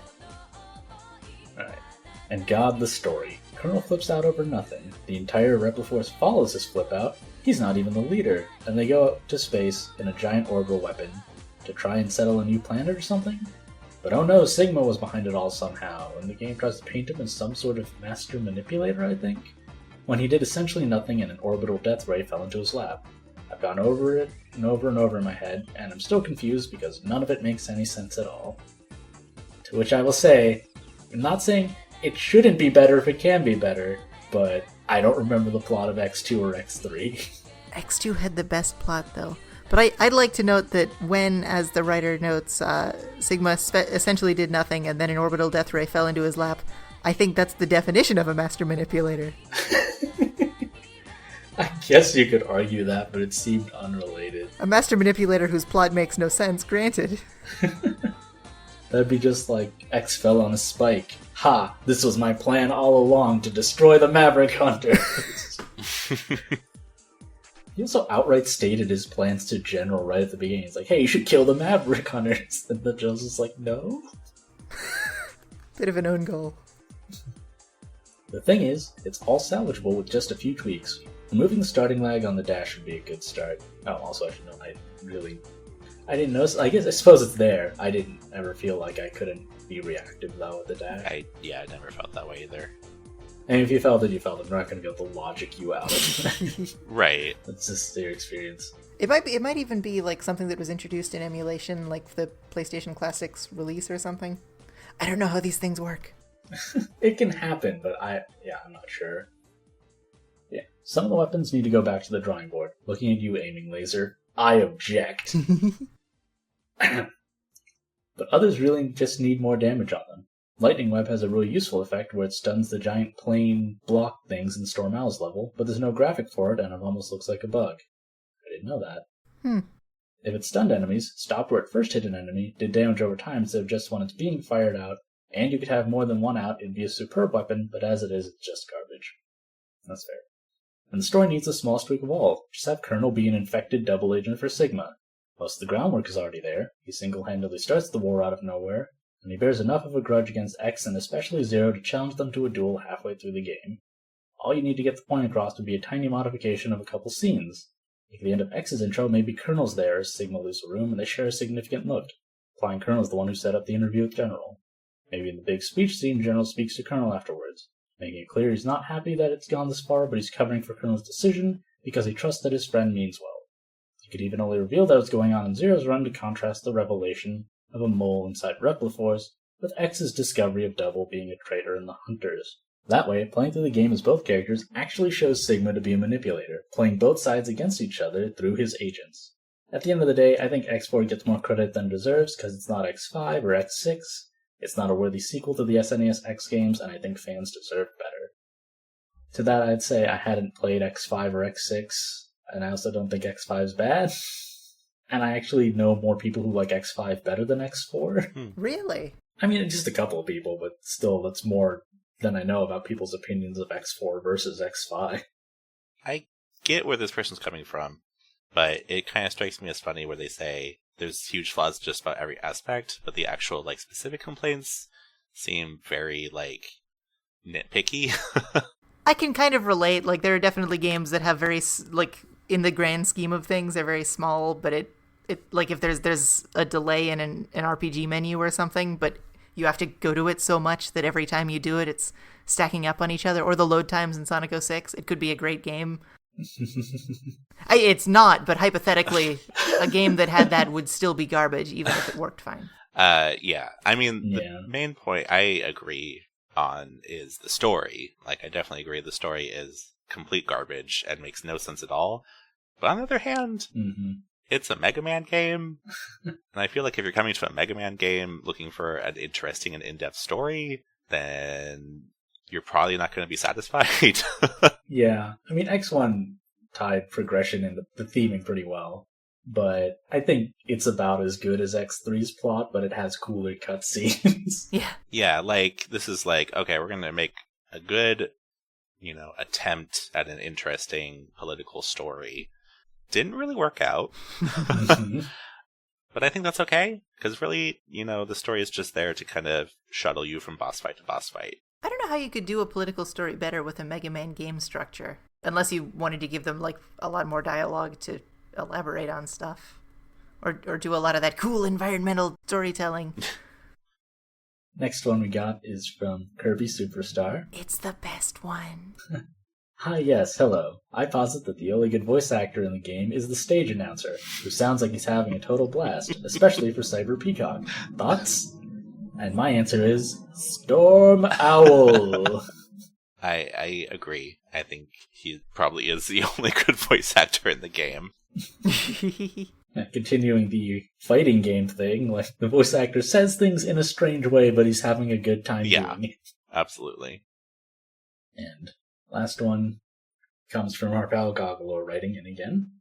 Alright. And God, the story. Colonel flips out over nothing. The entire Rebel Force follows his flip out. He's not even the leader. And they go out to space in a giant orbital weapon to try and settle a new planet or something? But oh no, Sigma was behind it all somehow, and the game tries to paint him as some sort of master manipulator, I think? When he did essentially nothing and an orbital death ray fell into his lap. I've gone over it and over in my head, and I'm still confused because none of it makes any sense at all. To which I will say, I'm not saying it shouldn't be better if it can be better, but I don't remember the plot of X2 or X3. X2 had the best plot, though. But I'd like to note that when, as the writer notes, Sigma essentially did nothing and then an orbital death ray fell into his lap, I think that's the definition of a master manipulator. I guess you could argue that, but it seemed unrelated. A master manipulator whose plot makes no sense, granted. That'd be just like X fell on a spike. Ha! This was my plan all along to destroy the Maverick Hunters! He also outright stated his plans to General right at the beginning. He's like, hey, you should kill the Maverick Hunters. And the General's just like, no? Bit of an own goal. The thing is, it's all salvageable with just a few tweaks. Removing the starting lag on the dash would be a good start. Oh, also I should know, I didn't notice. I suppose it's there. I didn't ever feel like I couldn't be reactive though with the dash. I never felt that way either. And if you felt it, you felt it. We're not going to be able to logic you out. Right. That's just their experience. It might even be like something that was introduced in emulation, like the PlayStation Classics release or something. I don't know how these things work. It can happen, but I'm not sure. Yeah, some of the weapons need to go back to the drawing board. Looking at you, aiming laser. I object. But others really just need more damage on them. Lightning Web has a really useful effect where it stuns the giant plane block things in Storm Owl's level, but there's no graphic for it and it almost looks like a bug. I didn't know that. If it stunned enemies, stopped where it first hit an enemy, did damage over time instead of just when it's being fired out, and you could have more than one out, it'd be a superb weapon, but as it is, it's just garbage. That's fair. And the story needs the smallest tweak of all. Just have Colonel be an infected double agent for Sigma. Most of the groundwork is already there. He single-handedly starts the war out of nowhere, and he bears enough of a grudge against X and especially Zero to challenge them to a duel halfway through the game. All you need to get the point across would be a tiny modification of a couple scenes. Like at the end of X's intro, maybe Colonel's there as Sigma leaves the room and they share a significant look, implying Colonel's the one who set up the interview with General. Maybe in the big speech scene, General speaks to Colonel afterwards, making it clear he's not happy that it's gone this far, but he's covering for Colonel's decision because he trusts that his friend means well. He could even only reveal that what's going on in Zero's run to contrast the revelation of a mole inside Repliforce with X's discovery of Double being a traitor in the Hunters. That way, playing through the game as both characters actually shows Sigma to be a manipulator, playing both sides against each other through his agents. At the end of the day, I think X4 gets more credit than it deserves because it's not X5 or X6. It's not a worthy sequel to the SNES X games, and I think fans deserve better. To that, I'd say I hadn't played X5 or X6, and I also don't think X5 is bad. And I actually know more people who like X5 better than X4. Really? I mean, just a couple of people, but still, that's more than I know about people's opinions of X4 versus X5. I get where this person's coming from, but it kind of strikes me as funny where they say there's huge flaws just about every aspect, but the actual like specific complaints seem very like nitpicky. I can kind of relate. Like, there are definitely games that have very, like, in the grand scheme of things, they're very small, but it like, if there's a delay in an RPG menu or something, but you have to go to it so much that every time you do it, it's stacking up on each other, or the load times in Sonic 06, it could be a great game. It's not, but hypothetically, a game that had that would still be garbage, even if it worked fine. Yeah. I mean, the main point I agree on is the story. Like, I definitely agree the story is complete garbage and makes no sense at all. But on the other hand, it's a Mega Man game. And I feel like if you're coming to a Mega Man game looking for an interesting and in-depth story, then you're probably not going to be satisfied. Yeah. I mean, X1 tied progression and the theming pretty well. But I think it's about as good as X3's plot, but it has cooler cutscenes. Yeah, like, this is like, okay, we're going to make a good, attempt at an interesting political story. Didn't really work out. But I think that's okay, because really, the story is just there to kind of shuttle you from boss fight to boss fight. I don't know how you could do a political story better with a Mega Man game structure, unless you wanted to give them, like, a lot more dialogue to elaborate on stuff, or do a lot of that cool environmental storytelling. Next one we got is from Kirby Superstar. It's the best one. Hi, yes, hello. I posit that the only good voice actor in the game is the stage announcer, who sounds like he's having a total blast, especially for Cyber Peacock. Thoughts? And my answer is Storm Owl. I agree. I think he probably is the only good voice actor in the game. Continuing the fighting game thing, like, the voice actor says things in a strange way, but he's having a good time doing it. Absolutely. And last one comes from our pal Gogolo writing in again.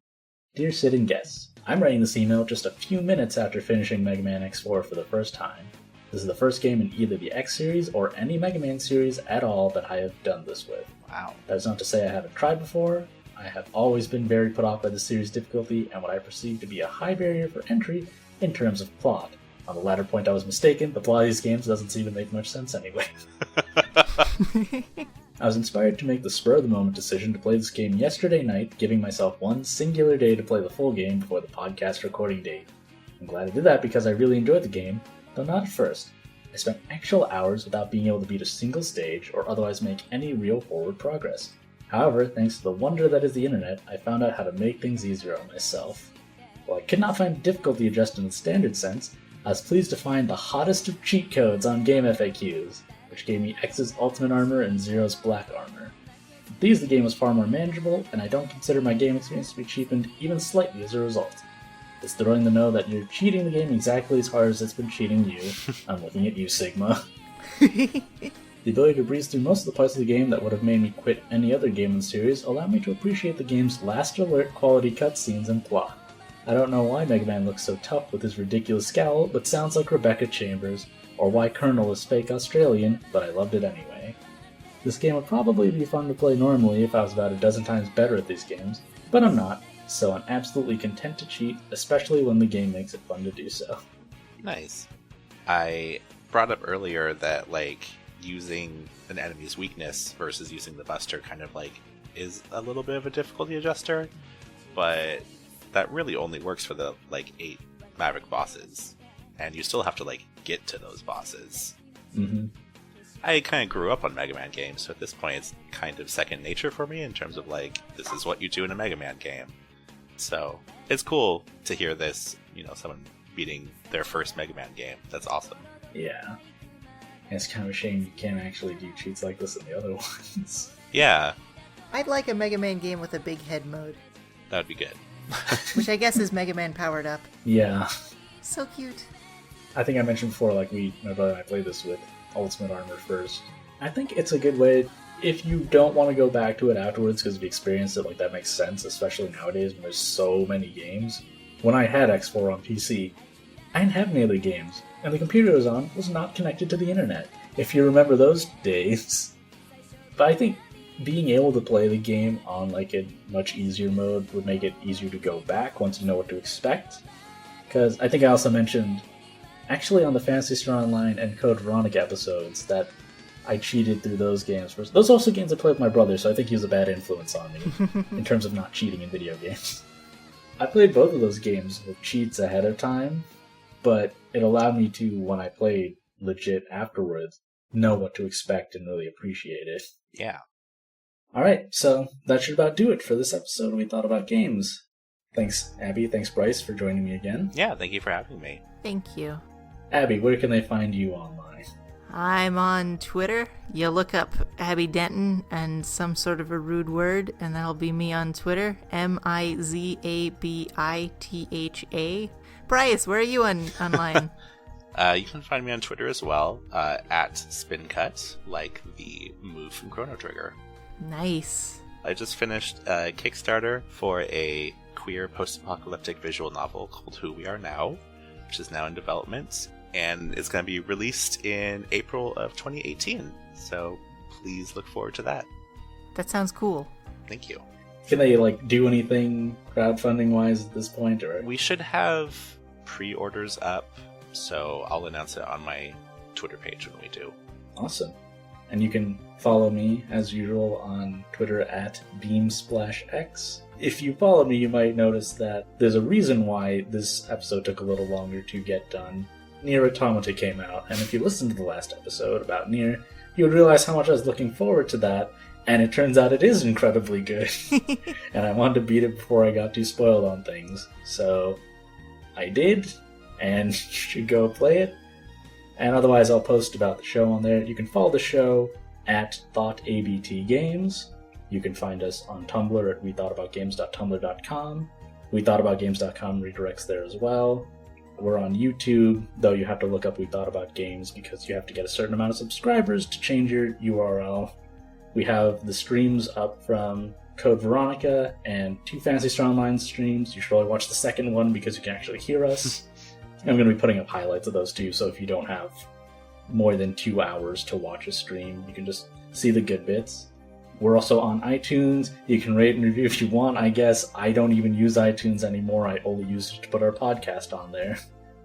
Dear Sid and guests, I'm writing this email just a few minutes after finishing Mega Man X4 for the first time. This is the first game in either the X series or any Mega Man series at all that I have done this with. Wow. That is not to say I haven't tried before. I have always been very put off by the series' difficulty and what I perceive to be a high barrier for entry in terms of plot. On the latter point I was mistaken, the plot of these games doesn't seem to make much sense anyway. I was inspired to make the spur-of-the-moment decision to play this game yesterday night, giving myself one singular day to play the full game before the podcast recording date. I'm glad I did that because I really enjoyed the game, though not at first. I spent actual hours without being able to beat a single stage or otherwise make any real forward progress. However, thanks to the wonder that is the internet, I found out how to make things easier on myself. While I could not find difficulty adjusted in the standard sense, I was pleased to find the hottest of cheat codes on game FAQs, which gave me X's Ultimate Armor and Zero's Black Armor. With these, the game was far more manageable, and I don't consider my game experience to be cheapened even slightly as a result. It's thrilling to know that you're cheating the game exactly as hard as it's been cheating you. I'm looking at you, Sigma. The ability to breeze through most of the parts of the game that would have made me quit any other game in the series allowed me to appreciate the game's last alert quality cutscenes and plot. I don't know why Mega Man looks so tough with his ridiculous scowl, but sounds like Rebecca Chambers, or why Colonel is fake Australian, but I loved it anyway. This game would probably be fun to play normally if I was about a dozen times better at these games, but I'm not, so I'm absolutely content to cheat, especially when the game makes it fun to do so. Nice. I brought up earlier that, using an enemy's weakness versus using the buster kind of, is a little bit of a difficulty adjuster, but that really only works for the, 8 Maverick bosses, and you still have to, get to those bosses. Mm-hmm. I kind of grew up on Mega Man games, so at this point it's kind of second nature for me in terms of, this is what you do in a Mega Man game. So, it's cool to hear this, someone beating their first Mega Man game. That's awesome. Yeah. And it's kind of a shame you can't actually do cheats like this in the other ones. Yeah, I'd like a Mega Man game with a big head mode, that would be good. which I guess is Mega Man powered up. Yeah. So cute. I think I mentioned before, like, my brother and I played this with Ultimate Armor first. I think it's a good way, if you don't want to go back to it afterwards because you experienced it, like, that makes sense, especially nowadays when there's so many games. When I had X4 on PC, I didn't have any other games, and the computer I was on was not connected to the internet, if you remember those days. But I think being able to play the game on, like, a much easier mode would make it easier to go back once you know what to expect. Because I think I also mentioned, actually on the Phantasy Star Online and Code Veronica episodes, that I cheated through those games first. Those are also games I played with my brother, so I think he was a bad influence on me in terms of not cheating in video games. I played both of those games with cheats ahead of time, but it allowed me to, when I played legit afterwards, know what to expect and really appreciate it. Yeah. Alright, so that should about do it for this episode We Thought About Games. Thanks, Abby. Thanks, Bryce, for joining me again. Yeah, thank you for having me. Thank you. Abby, where can they find you online? I'm on Twitter. You look up Abby Denton and some sort of a rude word, and that'll be me on Twitter. MIZABITHA. Bryce, where are you online? You can find me on Twitter as well, at SpinCut, like the move from Chrono Trigger. Nice. I just finished a Kickstarter for a queer post-apocalyptic visual novel called Who We Are Now, which is now in development, and it's going to be released in April of 2018, so please look forward to that. That sounds cool. Thank you. Can they, like, do anything crowdfunding-wise at this point, or? We should have pre-orders up, so I'll announce it on my Twitter page when we do. Awesome. And you can follow me, as usual, on Twitter at BeamSplashX. If you follow me, you might notice that there's a reason why this episode took a little longer to get done. Nier Automata came out, and if you listened to the last episode about Nier, you would realize how much I was looking forward to that, and it turns out it is incredibly good. And I wanted to beat it before I got too spoiled on things. So I did, and you should go play it. And otherwise, I'll post about the show on there. You can follow the show at ThoughtABTGames. You can find us on Tumblr at wethoughtAboutGames.tumblr.com. WethoughtAboutGames.com redirects there as well. We're on YouTube, though you have to look up We Thought About Games because you have to get a certain amount of subscribers to change your URL. We have the streams up from Code Veronica and 2 Phantasy Star Online streams. You should probably watch the second one because you can actually hear us. I'm going to be putting up highlights of those too, so if you don't have more than 2 hours to watch a stream, you can just see the good bits. We're also on iTunes. You can rate and review if you want, I guess. I don't even use iTunes anymore. I only use it to put our podcast on there.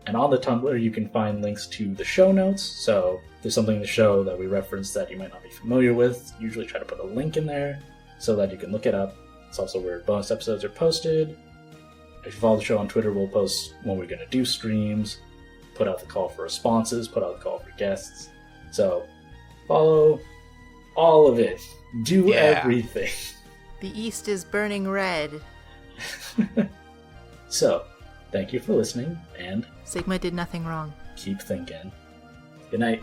And on the Tumblr, you can find links to the show notes. So if there's something in the show that we reference that you might not be familiar with, usually try to put a link in there so that you can look it up. It's also where bonus episodes are posted. If you follow the show on Twitter, we'll post when we're going to do streams, put out the call for responses, put out the call for guests. So follow all of it. Do everything. The East is burning red. So, thank you for listening, and Sigma did nothing wrong. keep thinking. Good night.